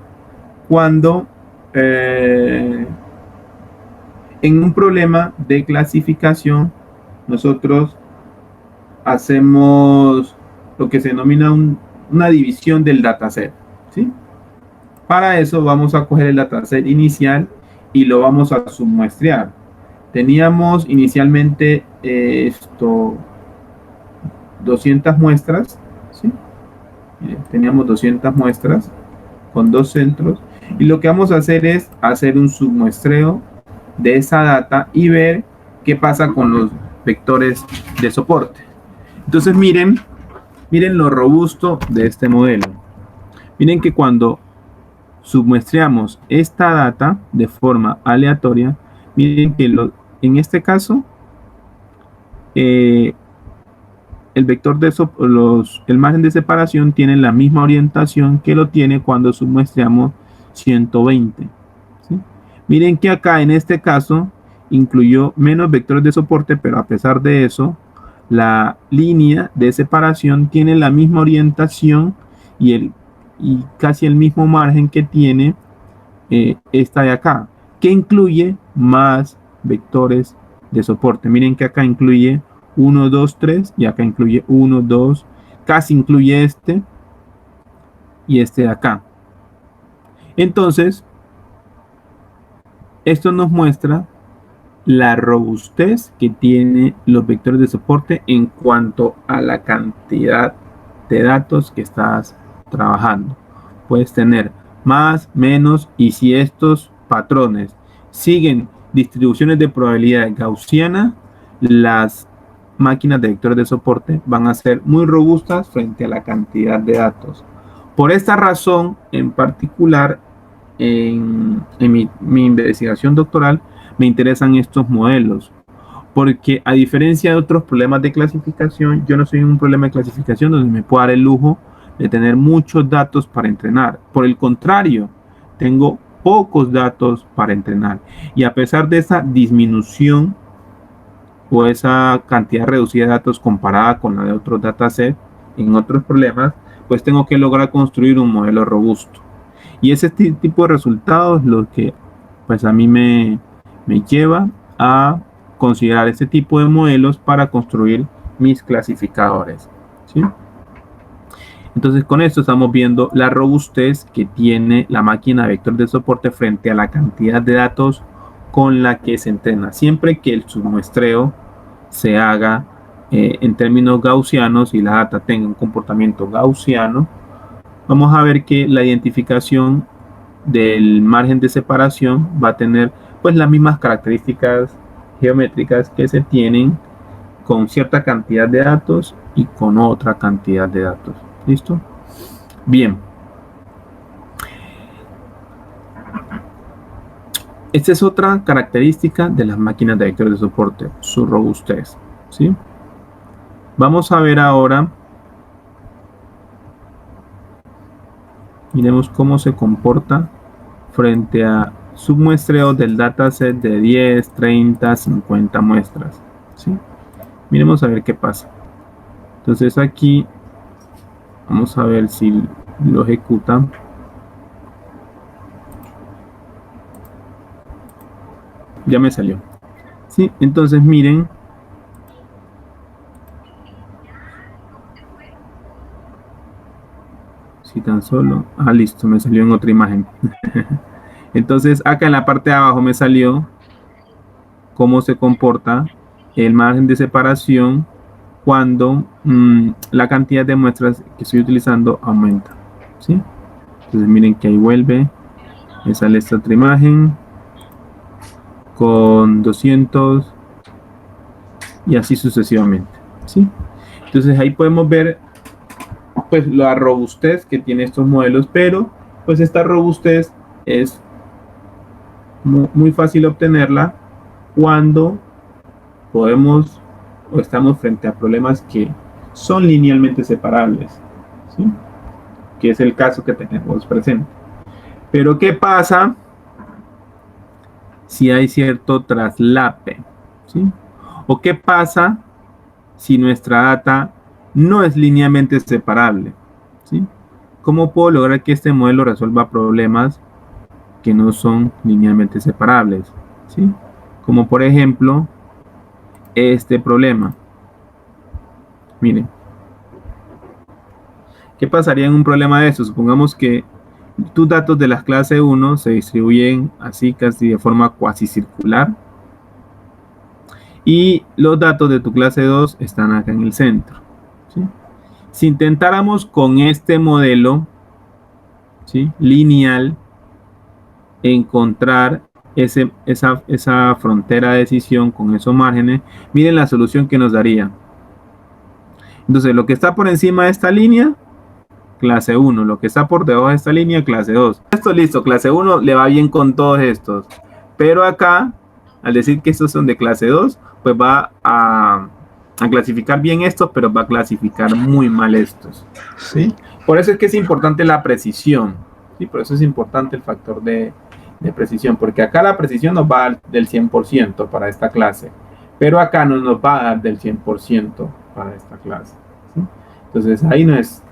cuando en un problema de clasificación nosotros hacemos lo que se denomina una división del dataset, ¿sí? Para eso vamos a coger el dataset inicial y lo vamos a submuestrear. Teníamos inicialmente 200 muestras, ¿sí? Teníamos 200 muestras con 2 centros y lo que vamos a hacer es hacer un submuestreo de esa data y ver qué pasa con los vectores de soporte. Entonces miren lo robusto de este modelo. Miren que cuando submuestreamos esta data de forma aleatoria, miren que en este caso el vector de el margen de separación tiene la misma orientación que lo tiene cuando submuestreamos 120, ¿sí? Miren que acá en este caso incluyó menos vectores de soporte, pero a pesar de eso la línea de separación tiene la misma orientación y casi el mismo margen que tiene esta de acá, que incluye más vectores de soporte. Miren que acá incluye 1, 2, 3 y acá incluye 1, 2, casi incluye este y este de acá. Entonces, esto nos muestra la robustez que tiene los vectores de soporte en cuanto a la cantidad de datos que estás trabajando. Puedes tener más, menos, y si estos patrones siguen distribuciones de probabilidad gaussiana, las máquinas de vectores de soporte van a ser muy robustas frente a la cantidad de datos. Por esta razón, en particular, en mi investigación doctoral, me interesan estos modelos, porque a diferencia de otros problemas de clasificación, yo no soy un problema de clasificación donde me puedo dar el lujo de tener muchos datos para entrenar. Por el contrario, tengo pocos datos para entrenar. Y a pesar de esa disminución o esa cantidad reducida de datos comparada con la de otros datasets, en otros problemas, pues tengo que lograr construir un modelo robusto. Y ese tipo de resultados es lo que pues a mí me lleva a considerar este tipo de modelos para construir mis clasificadores, ¿sí? Entonces con esto estamos viendo la robustez que tiene la máquina vector de soporte frente a la cantidad de datos con la que se entrena. Siempre que el submuestreo se haga en términos gaussianos y la data tenga un comportamiento gaussiano, vamos a ver que la identificación del margen de separación va a tener pues las mismas características geométricas que se tienen con cierta cantidad de datos y con otra cantidad de datos. ¿Listo? Bien. Esta es otra característica de las máquinas de vectores de soporte, su robustez, ¿sí? Vamos a ver ahora, miremos cómo se comporta frente a submuestreos del dataset de 10, 30, 50 muestras, ¿sí? Miremos a ver qué pasa. Entonces aquí vamos a ver si lo ejecuta. Ya me salió. Sí, entonces miren. Si tan solo. Ah, listo, me salió en otra imagen. Entonces acá en la parte de abajo me salió cómo se comporta el margen de separación cuando la cantidad de muestras que estoy utilizando aumenta, ¿sí? Entonces miren que ahí vuelve, me sale esta otra imagen con 200 y así sucesivamente, ¿sí? Entonces ahí podemos ver pues la robustez que tiene estos modelos, pero pues esta robustez es muy fácil obtenerla cuando podemos o estamos frente a problemas que son linealmente separables, ¿sí? Que es el caso que tenemos presente. Pero ¿qué pasa si hay cierto traslape? ¿Sí? ¿O qué pasa si nuestra data no es linealmente separable? ¿Sí? ¿Cómo puedo lograr que este modelo resuelva problemas que no son linealmente separables? ¿Sí? Como por ejemplo este problema. Miren, ¿qué pasaría en un problema de esto? Supongamos que tus datos de la clase 1 se distribuyen así casi de forma cuasi circular y los datos de tu clase 2 están acá en el centro, ¿sí? Si intentáramos con este modelo, ¿sí?, lineal encontrar esa frontera de decisión con esos márgenes, miren la solución que nos daría. Entonces lo que está por encima de esta línea, clase 1, lo que está por debajo de esta línea, clase 2. Esto listo, clase 1 le va bien con todos estos, pero acá, al decir que estos son de clase 2, pues va a clasificar bien estos, pero va a clasificar muy mal estos, ¿sí? Por eso es que es importante la precisión, ¿sí? Por eso es importante el factor de precisión, porque acá la precisión nos va a dar del 100% para esta clase, pero acá no nos va a dar del 100% para esta clase, ¿sí? Entonces ahí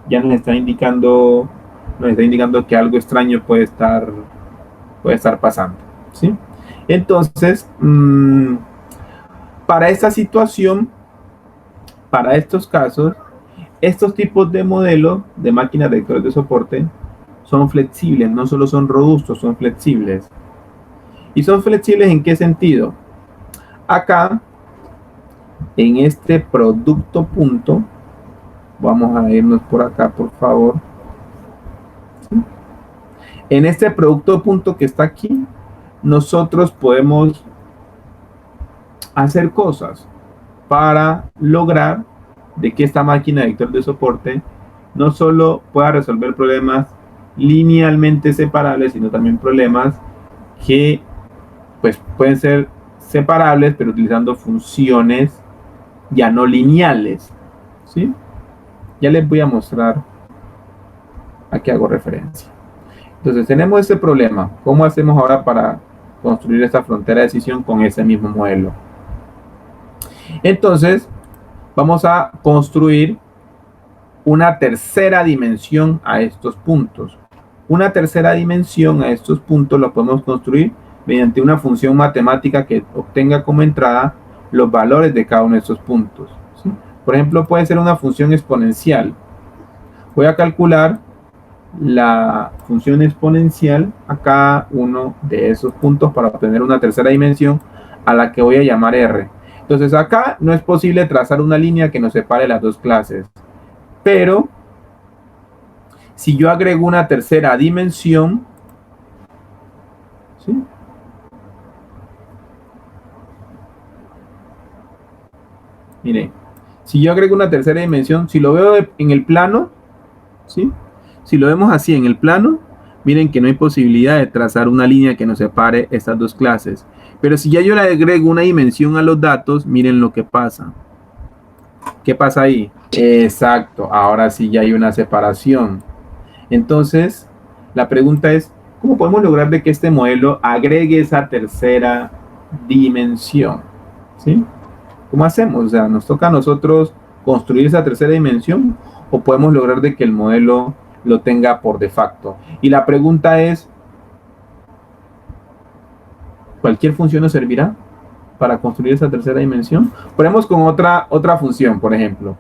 ya nos está indicando que algo extraño puede estar pasando, ¿sí? Entonces, para esta situación, para estos casos, estos tipos de modelos de máquinas de vectores de soporte son flexibles, no solo son robustos, son flexibles. ¿Y son flexibles en qué sentido? Acá, en este producto punto, vamos a irnos por acá, por favor. ¿Sí? En este producto punto que está aquí, nosotros podemos hacer cosas para lograr de que esta máquina de vector de soporte no solo pueda resolver problemas linealmente separables, sino también problemas que pues pueden ser separables, pero utilizando funciones ya no lineales, ¿sí? Ya les voy a mostrar a qué hago referencia. Entonces tenemos este problema. ¿Cómo hacemos ahora para construir esta frontera de decisión con ese mismo modelo? Entonces vamos a construir una tercera dimensión a estos puntos. Una tercera dimensión a estos puntos lo podemos construir mediante una función matemática que obtenga como entrada los valores de cada uno de estos puntos, ¿sí? Por ejemplo, puede ser una función exponencial. Voy a calcular la función exponencial a cada uno de esos puntos para obtener una tercera dimensión a la que voy a llamar R. Entonces acá no es posible trazar una línea que nos separe las dos clases, pero si yo agrego una tercera dimensión, ¿sí? Miren, si yo agrego una tercera dimensión, si lo veo en el plano, ¿sí? Si lo vemos así en el plano, miren que no hay posibilidad de trazar una línea que nos separe estas dos clases. Pero si ya yo le agrego una dimensión a los datos, miren lo que pasa. ¿Qué pasa ahí? Exacto, ahora sí ya hay una separación. Entonces, la pregunta es, ¿cómo podemos lograr de que este modelo agregue esa tercera dimensión? ¿Sí? ¿Cómo hacemos? O sea, ¿nos toca a nosotros construir esa tercera dimensión o podemos lograr de que el modelo lo tenga por de facto? Y la pregunta es, ¿cualquier función nos servirá para construir esa tercera dimensión? Ponemos con otra función, por ejemplo.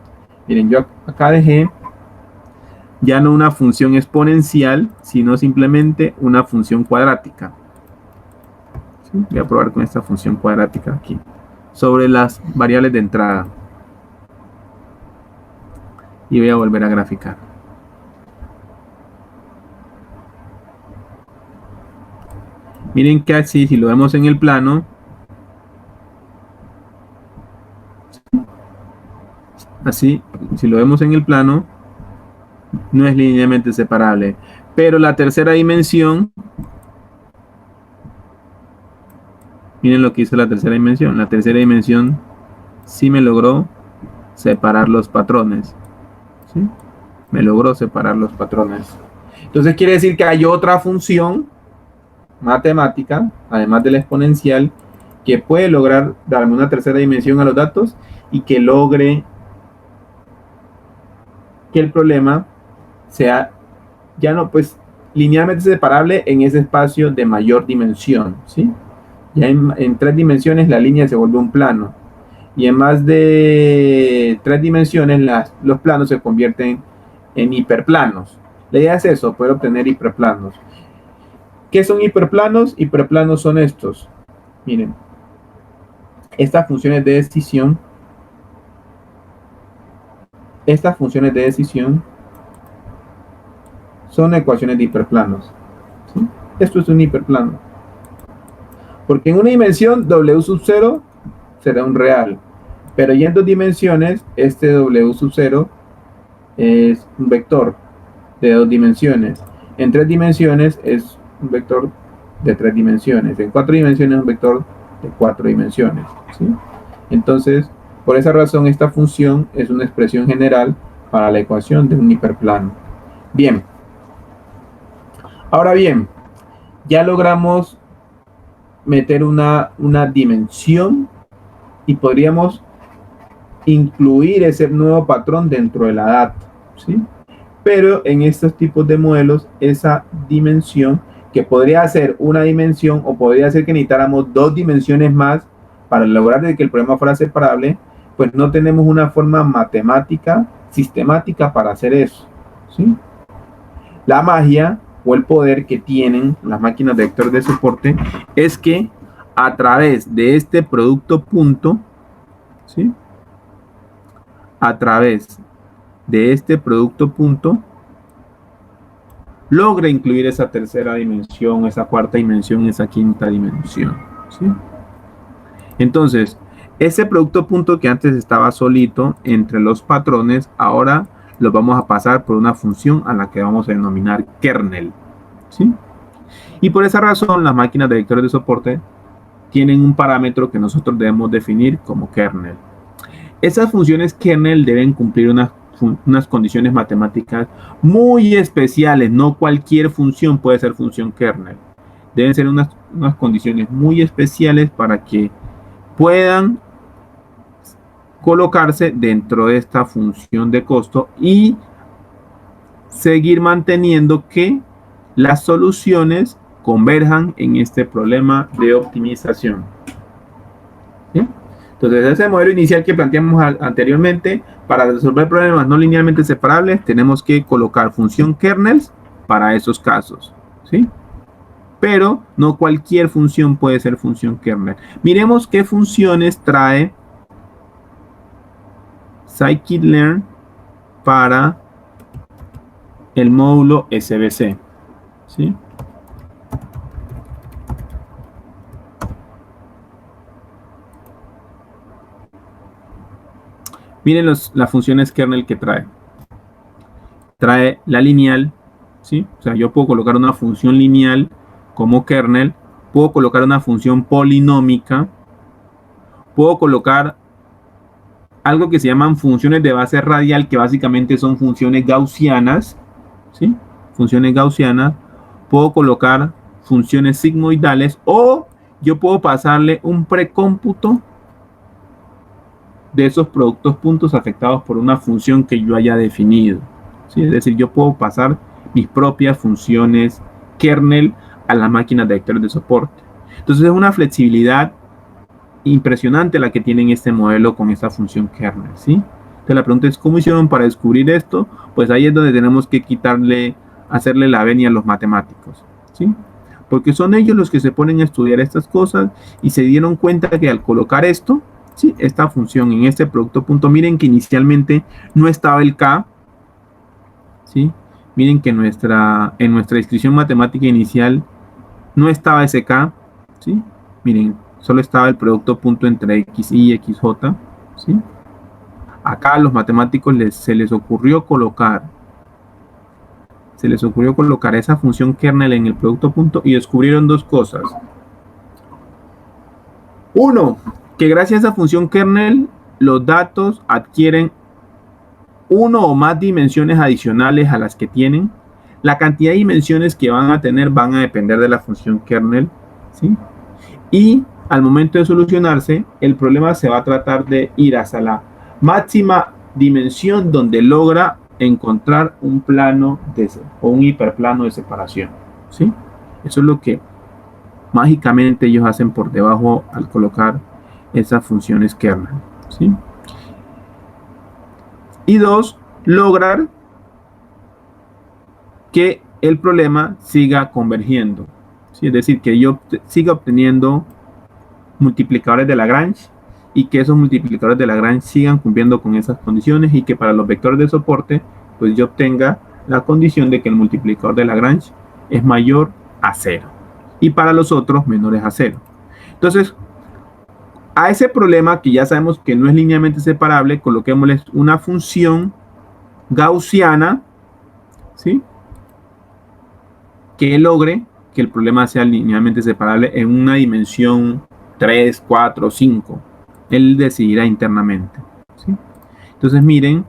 Miren, yo acá dejé ya no una función exponencial, sino simplemente una función cuadrática. ¿Sí? Voy a probar con esta función cuadrática aquí, sobre las variables de entrada. Y voy a volver a graficar. Miren que así, si lo vemos en el plano, así, si lo vemos en el plano, no es linealmente separable. Pero la tercera dimensión, miren lo que hizo la tercera dimensión. La tercera dimensión sí me logró separar los patrones. ¿Sí? Me logró separar los patrones. Entonces quiere decir que hay otra función matemática, además de la exponencial, que puede lograr darme una tercera dimensión a los datos y que logre que el problema sea ya no pues linealmente separable en ese espacio de mayor dimensión, ¿sí? Ya en 3 dimensiones la línea se vuelve un plano y en más de 3 dimensiones los planos se convierten en hiperplanos. La idea es eso, poder obtener hiperplanos. ¿Qué son hiperplanos? Hiperplanos son estos. Miren, estas funciones de decisión son ecuaciones de hiperplanos, ¿sí? Esto es un hiperplano. Porque en una dimensión W sub 0 será un real. Pero ya en 2 dimensiones, este W sub 0 es un vector de 2 dimensiones. En 3 dimensiones es un vector de 3 dimensiones. En 4 dimensiones es un vector de 4 dimensiones, ¿sí? Entonces, por esa razón, esta función es una expresión general para la ecuación de un hiperplano. Bien. Ahora bien, ya logramos meter una dimensión y podríamos incluir ese nuevo patrón dentro de la data, ¿sí? Pero en estos tipos de modelos, esa dimensión, que podría ser una dimensión o podría ser que necesitáramos 2 dimensiones más para lograr que el problema fuera separable, pues no tenemos una forma matemática, sistemática para hacer eso, ¿sí? La magia o el poder que tienen las máquinas de vectores de soporte es que a través de este producto punto, ¿sí? A través de este producto punto, logra incluir esa tercera dimensión, esa cuarta dimensión, esa quinta dimensión, ¿sí? Entonces, ese producto punto que antes estaba solito entre los patrones, ahora lo vamos a pasar por una función a la que vamos a denominar kernel, ¿sí? Y por esa razón, las máquinas de vectores de soporte tienen un parámetro que nosotros debemos definir como kernel. Esas funciones kernel deben cumplir unas condiciones matemáticas muy especiales. No cualquier función puede ser función kernel. Deben ser unas condiciones muy especiales para que puedan colocarse dentro de esta función de costo y seguir manteniendo que las soluciones converjan en este problema de optimización. ¿Sí? Entonces, ese modelo inicial que planteamos anteriormente, para resolver problemas no linealmente separables, tenemos que colocar función kernels para esos casos. ¿Sí? Pero no cualquier función puede ser función kernel. Miremos qué funciones trae scikit-learn para el módulo SVC. ¿Sí? Miren las funciones kernel que trae. Trae la lineal, ¿sí? O sea, yo puedo colocar una función lineal como kernel, puedo colocar una función polinómica, puedo colocar algo que se llaman funciones de base radial, que básicamente son funciones gaussianas, ¿sí? Funciones gaussianas. Puedo colocar funciones sigmoidales o yo puedo pasarle un precómputo de esos productos puntos afectados por una función que yo haya definido. ¿Sí? Es decir, yo puedo pasar mis propias funciones kernel a las máquinas de vectores de soporte. Entonces es una flexibilidad impresionante la que tienen este modelo con esta función kernel. ¿Sí? Entonces la pregunta es, ¿cómo hicieron para descubrir esto? Pues ahí es donde tenemos que hacerle la venia a los matemáticos. ¿Sí? Porque son ellos los que se ponen a estudiar estas cosas y se dieron cuenta que al colocar esto, ¿sí? Esta función en este producto punto, miren que inicialmente no estaba el K, ¿sí? Miren que en nuestra descripción matemática inicial no estaba ese K, ¿sí? Miren, solo estaba el producto punto entre XY y XJ, ¿sí? Acá a los matemáticos se les ocurrió colocar esa función kernel en el producto punto y descubrieron dos cosas. Uno, que gracias a esa función kernel los datos adquieren uno o más dimensiones adicionales a las que tienen. La cantidad de dimensiones que van a tener van a depender de la función kernel, ¿sí? Y al momento de solucionarse, el problema se va a tratar de ir hasta la máxima dimensión donde logra encontrar un plano o un hiperplano de separación, ¿sí? Eso es lo que mágicamente ellos hacen por debajo al colocar esas funciones kernel, ¿sí? Y dos, lograr que el problema siga convergiendo, ¿sí? Es decir, que yo siga obteniendo multiplicadores de Lagrange y que esos multiplicadores de Lagrange sigan cumpliendo con esas condiciones y que para los vectores de soporte pues yo obtenga la condición de que el multiplicador de Lagrange es mayor a 0 y para los otros menores a 0. Entonces, a ese problema que ya sabemos que no es linealmente separable, coloquémosle una función gaussiana, ¿sí? Que logre que el problema sea linealmente separable en una dimensión 3, 4, 5. Él decidirá internamente, ¿sí? Entonces miren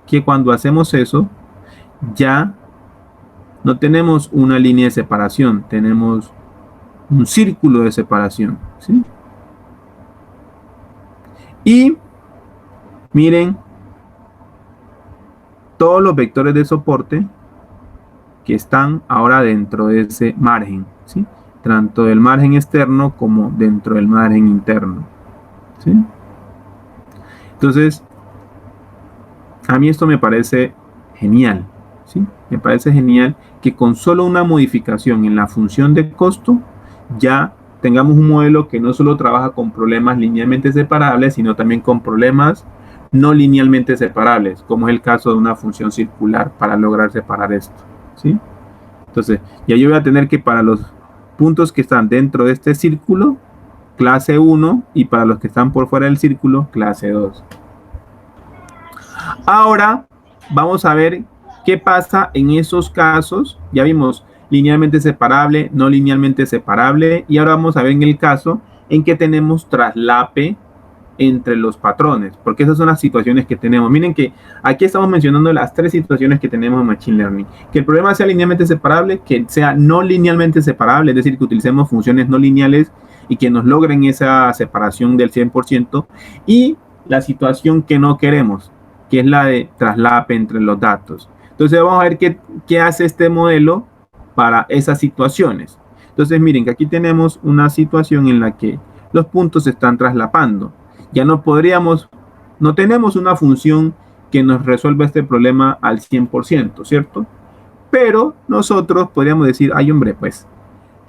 que cuando hacemos eso, ya no tenemos una línea de separación, tenemos un círculo de separación, ¿sí? Y miren todos los vectores de soporte que están ahora dentro de ese margen, ¿sí? Tanto del margen externo como dentro del margen interno, ¿sí? Entonces, a mí esto me parece genial, ¿sí? Me parece genial que con solo una modificación en la función de costo ya tengamos un modelo que no solo trabaja con problemas linealmente separables, sino también con problemas no linealmente separables, como es el caso de una función circular para lograr separar esto, ¿sí? Entonces, ya yo voy a tener que para los puntos que están dentro de este círculo, clase 1, y para los que están por fuera del círculo, clase 2. Ahora vamos a ver qué pasa en esos casos. Ya vimos linealmente separable, no linealmente separable, y ahora vamos a ver en el caso en que tenemos traslape entre los patrones, porque esas son las situaciones que tenemos. Miren que aquí estamos mencionando las tres situaciones que tenemos en Machine Learning. Que el problema sea linealmente separable, que sea no linealmente separable, es decir, que utilicemos funciones no lineales y que nos logren esa separación del 100%, y la situación que no queremos, que es la de traslape entre los datos. Entonces vamos a ver qué hace este modelo para esas situaciones. Entonces miren que aquí tenemos una situación en la que los puntos se están traslapando. Ya no tenemos una función que nos resuelva este problema al 100%, ¿cierto? Pero nosotros podríamos decir, ay hombre, pues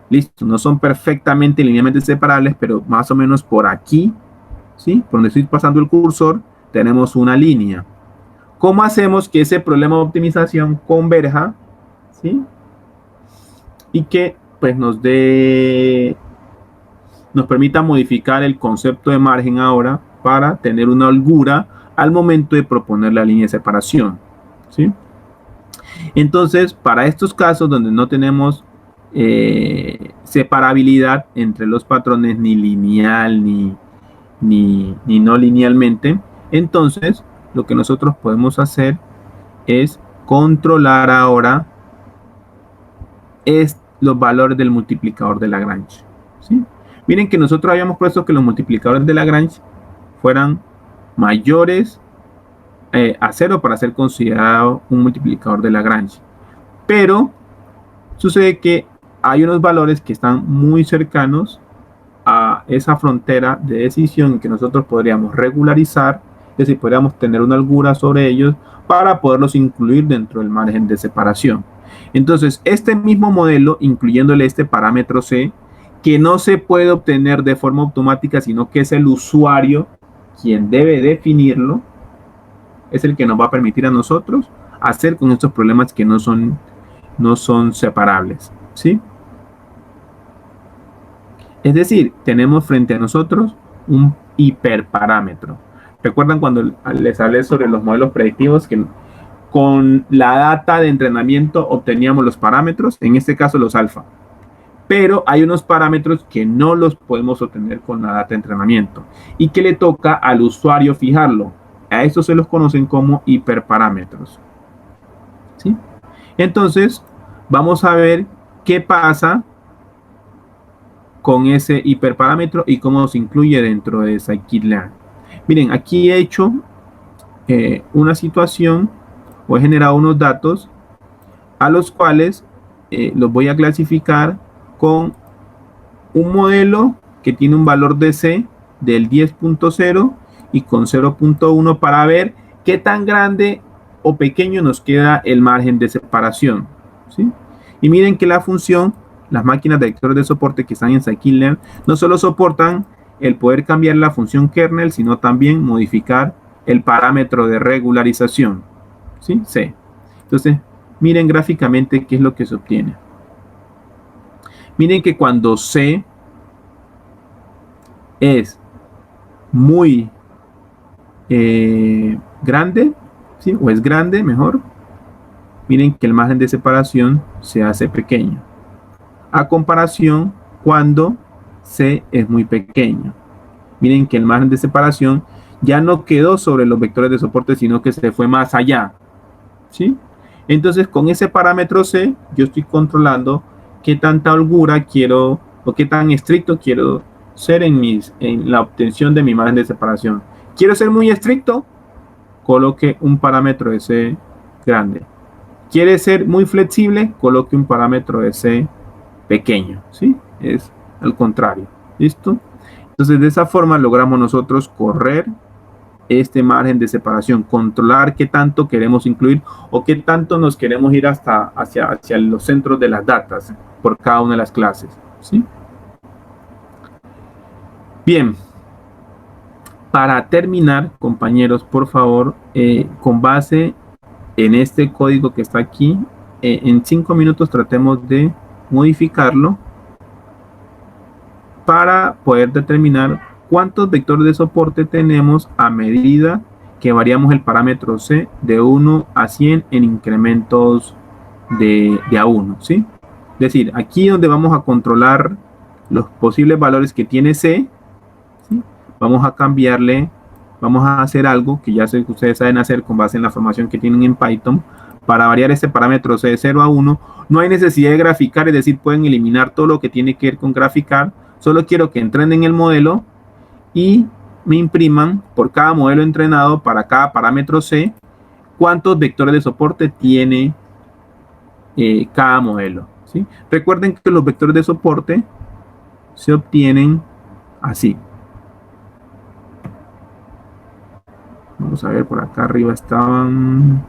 listo, no son perfectamente linealmente separables, pero más o menos por aquí, ¿sí? Por donde estoy pasando el cursor, tenemos una línea. ¿Cómo hacemos que ese problema de optimización converja, ¿sí? Y que pues nos permita modificar el concepto de margen ahora para tener una holgura al momento de proponer la línea de separación, ¿sí? Entonces, para estos casos donde no tenemos separabilidad entre los patrones ni lineal ni no linealmente, entonces lo que nosotros podemos hacer es controlar ahora los valores del multiplicador de Lagrange, ¿sí? Miren que nosotros habíamos puesto que los multiplicadores de Lagrange fueran mayores a 0 para ser considerado un multiplicador de Lagrange. Pero sucede que hay unos valores que están muy cercanos a esa frontera de decisión que nosotros podríamos regularizar, es decir, podríamos tener una holgura sobre ellos para poderlos incluir dentro del margen de separación. Entonces, este mismo modelo, incluyéndole este parámetro C, que no se puede obtener de forma automática, sino que es el usuario quien debe definirlo, es el que nos va a permitir a nosotros hacer con estos problemas que no son separables, ¿sí? Es decir, tenemos frente a nosotros un hiperparámetro. ¿Recuerdan cuando les hablé sobre los modelos predictivos que con la data de entrenamiento obteníamos los parámetros? En este caso los alfa. Pero hay unos parámetros que no los podemos obtener con la data de entrenamiento y que le toca al usuario fijarlo. A estos se los conocen como hiperparámetros, ¿sí? Entonces, vamos a ver qué pasa con ese hiperparámetro y cómo se incluye dentro de scikit-learn. Miren, aquí he hecho una situación o he generado unos datos a los cuales los voy a clasificar con un modelo que tiene un valor de C del 10.0 y con 0.1 para ver qué tan grande o pequeño nos queda el margen de separación, ¿sí? Y miren que la función, las máquinas de vectores de soporte que están en scikit-learn no solo soportan el poder cambiar la función kernel, sino también modificar el parámetro de regularización, ¿sí? C. Entonces, miren gráficamente qué es lo que se obtiene. Miren que cuando C es muy grande, ¿sí? O es grande, mejor. Miren que el margen de separación se hace pequeño. A comparación cuando C es muy pequeño. Miren que el margen de separación ya no quedó sobre los vectores de soporte, sino que se fue más allá, ¿sí? Entonces, con ese parámetro C, yo estoy controlando qué tanta holgura quiero o qué tan estricto quiero ser en la obtención de mi margen de separación. ¿Quiero ser muy estricto? Coloque un parámetro de C grande. ¿Quiere ser muy flexible? Coloque un parámetro de C pequeño, ¿sí? Es al contrario, ¿listo? Entonces, de esa forma logramos nosotros correr este margen de separación, controlar qué tanto queremos incluir o qué tanto nos queremos ir hacia los centros de las datas por cada una de las clases, ¿sí? Bien, para terminar, compañeros, por favor, con base en este código que está aquí, en 5 minutos tratemos de modificarlo para poder determinar cuántos vectores de soporte tenemos a medida que variamos el parámetro C de 1 a 100 en incrementos de A1, ¿sí? Es decir, aquí donde vamos a controlar los posibles valores que tiene C, ¿sí? Vamos a cambiarle, vamos a hacer algo que ya sé que ustedes saben hacer con base en la formación que tienen en Python. Para variar este parámetro C de 0 a 1, no hay necesidad de graficar, es decir, pueden eliminar todo lo que tiene que ver con graficar. Solo quiero que entrenen el modelo y me impriman por cada modelo entrenado para cada parámetro C cuántos vectores de soporte tiene cada modelo, ¿sí? Recuerden que los vectores de soporte se obtienen así. Vamos a ver, por acá arriba estaban.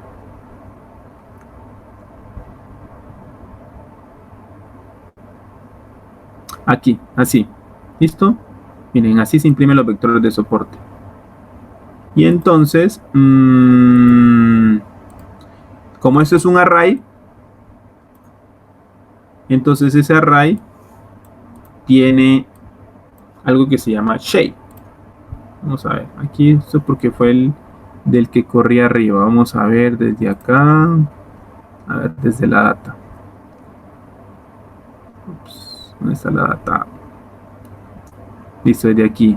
Aquí, así. ¿Listo? Miren, así se imprimen los vectores de soporte. Y entonces, como esto es un array, entonces ese array tiene algo que se llama shape. Vamos a ver, aquí esto porque fue el del que corría arriba. Vamos a ver desde acá, a ver desde la data. Ups, ¿dónde está la data? Listo, desde aquí.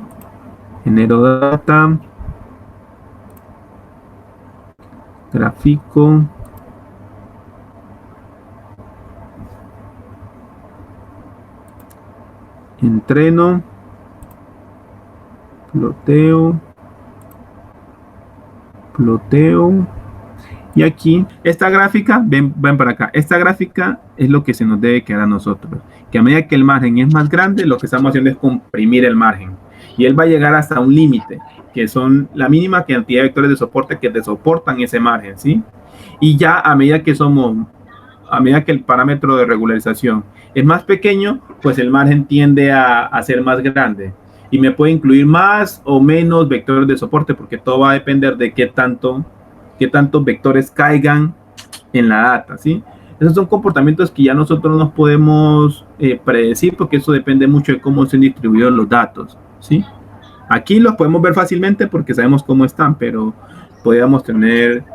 Genero data. Gráfico. Entreno. Ploteo. Y aquí, esta gráfica, ven para acá, esta gráfica es lo que se nos debe quedar a nosotros. Que a medida que el margen es más grande, lo que estamos haciendo es comprimir el margen. Y él va a llegar hasta un límite, que son la mínima cantidad de vectores de soporte que te soportan ese margen, ¿sí? Y ya a medida que el parámetro de regularización es más pequeño, pues el margen tiende a ser más grande. Y me puede incluir más o menos vectores de soporte, porque todo va a depender de qué tantos vectores caigan en la data, ¿sí? Esos son comportamientos que ya nosotros no podemos predecir, porque eso depende mucho de cómo estén distribuidos los datos, ¿sí? Aquí los podemos ver fácilmente porque sabemos cómo están, pero podríamos tener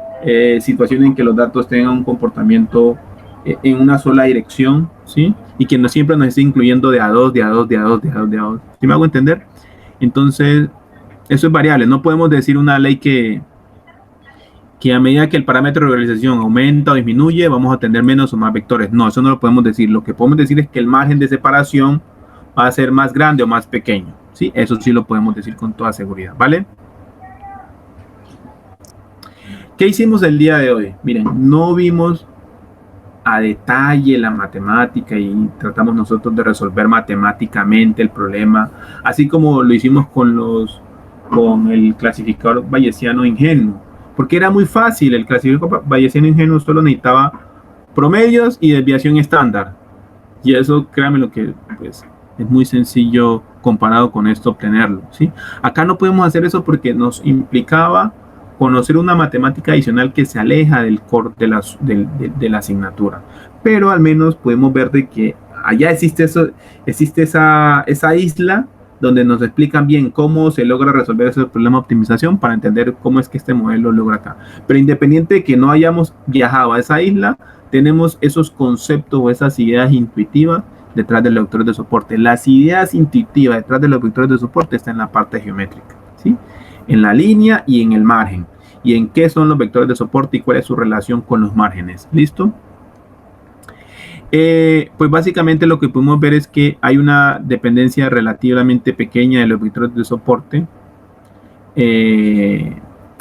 situaciones en que los datos tengan un comportamiento en una sola dirección, ¿sí? Y que no siempre nos esté incluyendo de a dos. ¿Sí me hago entender? Entonces, eso es variable. No podemos decir una ley que a medida que el parámetro de regularización aumenta o disminuye, vamos a tener menos o más vectores. No, eso no lo podemos decir. Lo que podemos decir es que el margen de separación va a ser más grande o más pequeño, ¿sí? Eso sí lo podemos decir con toda seguridad, ¿vale? ¿Qué hicimos el día de hoy? Miren, no vimos a detalle la matemática y tratamos nosotros de resolver matemáticamente el problema, así como lo hicimos con el clasificador bayesiano ingenuo, porque era muy fácil. El clasificador bayesiano ingenuo solo necesitaba promedios y desviación estándar, y eso, créanme, lo que pues, es muy sencillo comparado con esto obtenerlo, ¿sí? Acá no podemos hacer eso porque nos implicaba conocer una matemática adicional que se aleja del core de la asignatura, pero al menos podemos ver de que allá existe esa isla donde nos explican bien cómo se logra resolver ese problema de optimización para entender cómo es que este modelo logra acá. Pero independiente de que no hayamos viajado a esa isla, tenemos esos conceptos o esas ideas intuitivas detrás de los vectores de soporte. Las ideas intuitivas detrás de los vectores de soporte están en la parte geométrica, ¿sí? En la línea y en el margen. Y en qué son los vectores de soporte y cuál es su relación con los márgenes. ¿Listo? Pues básicamente lo que podemos ver es que hay una dependencia relativamente pequeña de los vectores de soporte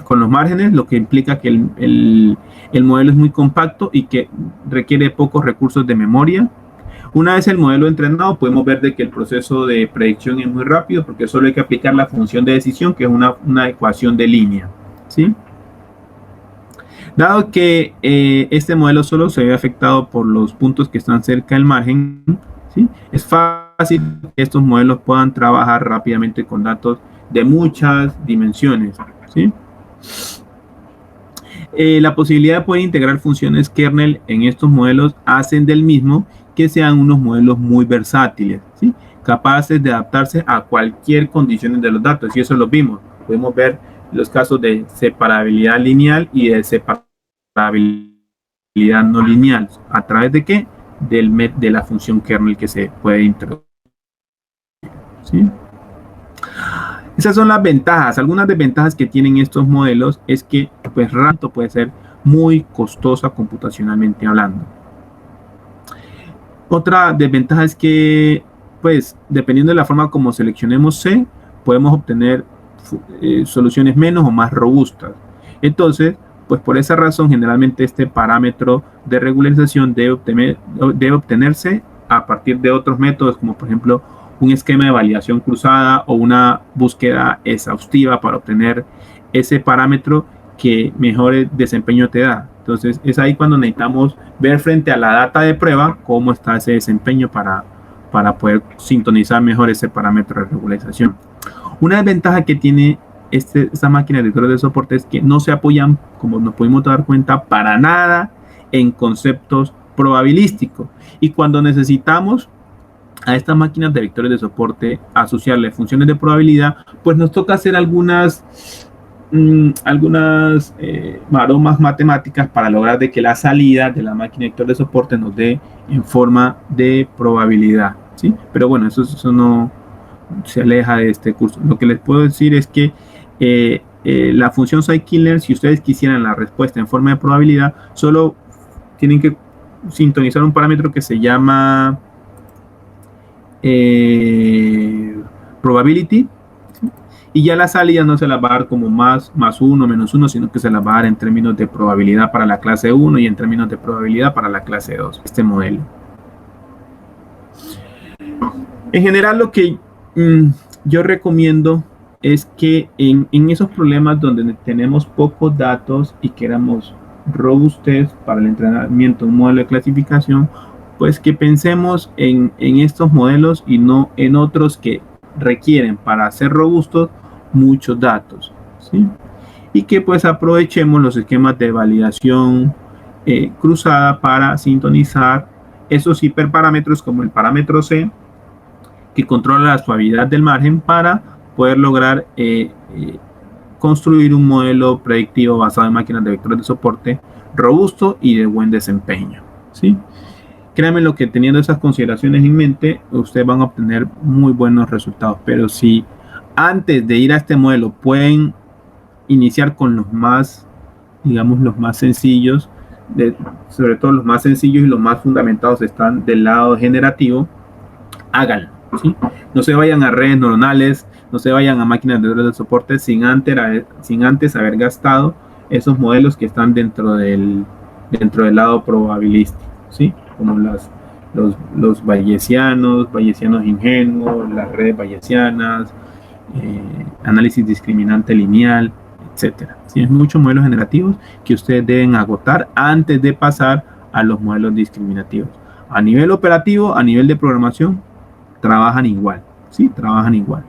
con los márgenes, lo que implica que el modelo es muy compacto y que requiere pocos recursos de memoria. Una vez el modelo entrenado, podemos ver de que el proceso de predicción es muy rápido, porque solo hay que aplicar la función de decisión, que es una ecuación de línea, ¿sí? Dado que este modelo solo se ve afectado por los puntos que están cerca del margen, ¿sí? Es fácil que estos modelos puedan trabajar rápidamente con datos de muchas dimensiones, ¿sí? La posibilidad de poder integrar funciones kernel en estos modelos hacen del mismo que sean unos modelos muy versátiles, ¿sí? Capaces de adaptarse a cualquier condición de los datos, y eso lo vimos. Podemos ver los casos de separabilidad lineal y de separabilidad no lineal. ¿A través de qué? De la función kernel que se puede introducir, ¿sí? Esas son las ventajas. Algunas desventajas que tienen estos modelos es que pues rato puede ser muy costosa computacionalmente hablando. Otra desventaja es que pues dependiendo de la forma como seleccionemos C, podemos obtener soluciones menos o más robustas. Entonces Pues por esa razón, generalmente este parámetro de regularización debe obtenerse a partir de otros métodos, como por ejemplo un esquema de validación cruzada o una búsqueda exhaustiva para obtener ese parámetro que mejor desempeño te da. Entonces es ahí cuando necesitamos ver frente a la data de prueba cómo está ese desempeño para poder sintonizar mejor ese parámetro de regularización. Una desventaja que tiene esta máquina de lectores de soporte es que no se apoyan, como nos pudimos dar cuenta, para nada en conceptos probabilísticos. Y cuando necesitamos a estas máquinas de vectores de soporte asociarle funciones de probabilidad, pues nos toca hacer algunas maromas matemáticas para lograr de que la salida de la máquina de vector de soporte nos dé en forma de probabilidad, ¿sí? Pero bueno, eso no se aleja de este curso. Lo que les puedo decir es que la función scikit-learn, si ustedes quisieran la respuesta en forma de probabilidad, solo tienen que sintonizar un parámetro que se llama probability, ¿sí? Y ya la salida no se la va a dar como más 1, menos 1, sino que se la va a dar en términos de probabilidad para la clase 1 y en términos de probabilidad para la clase 2, este modelo. En general, lo que yo recomiendo es que en esos problemas donde tenemos pocos datos y queramos robustez para el entrenamiento de un modelo de clasificación, pues que pensemos en estos modelos y no en otros que requieren para ser robustos muchos datos, ¿sí? Y que pues aprovechemos los esquemas de validación cruzada para sintonizar esos hiperparámetros como el parámetro C, que controla la suavidad del margen, para poder lograr construir un modelo predictivo basado en máquinas de vectores de soporte robusto y de buen desempeño, ¿sí? Créanme lo que teniendo esas consideraciones en mente, ustedes van a obtener muy buenos resultados. Pero si antes de ir a este modelo pueden iniciar con los más, digamos, los más sencillos, sobre todo los más sencillos y los más fundamentados están del lado generativo, háganlo, ¿sí? No se vayan a redes neuronales, no se vayan a máquinas de soporte sin antes haber gastado esos modelos que están dentro del lado probabilístico, ¿sí? Como los bayesianos ingenuos, las redes bayesianas, análisis discriminante lineal, etcétera. ¿Sí? Es muchos modelos generativos que ustedes deben agotar antes de pasar a los modelos discriminativos. A nivel operativo, a nivel de programación, trabajan igual, ¿sí? Trabajan igual.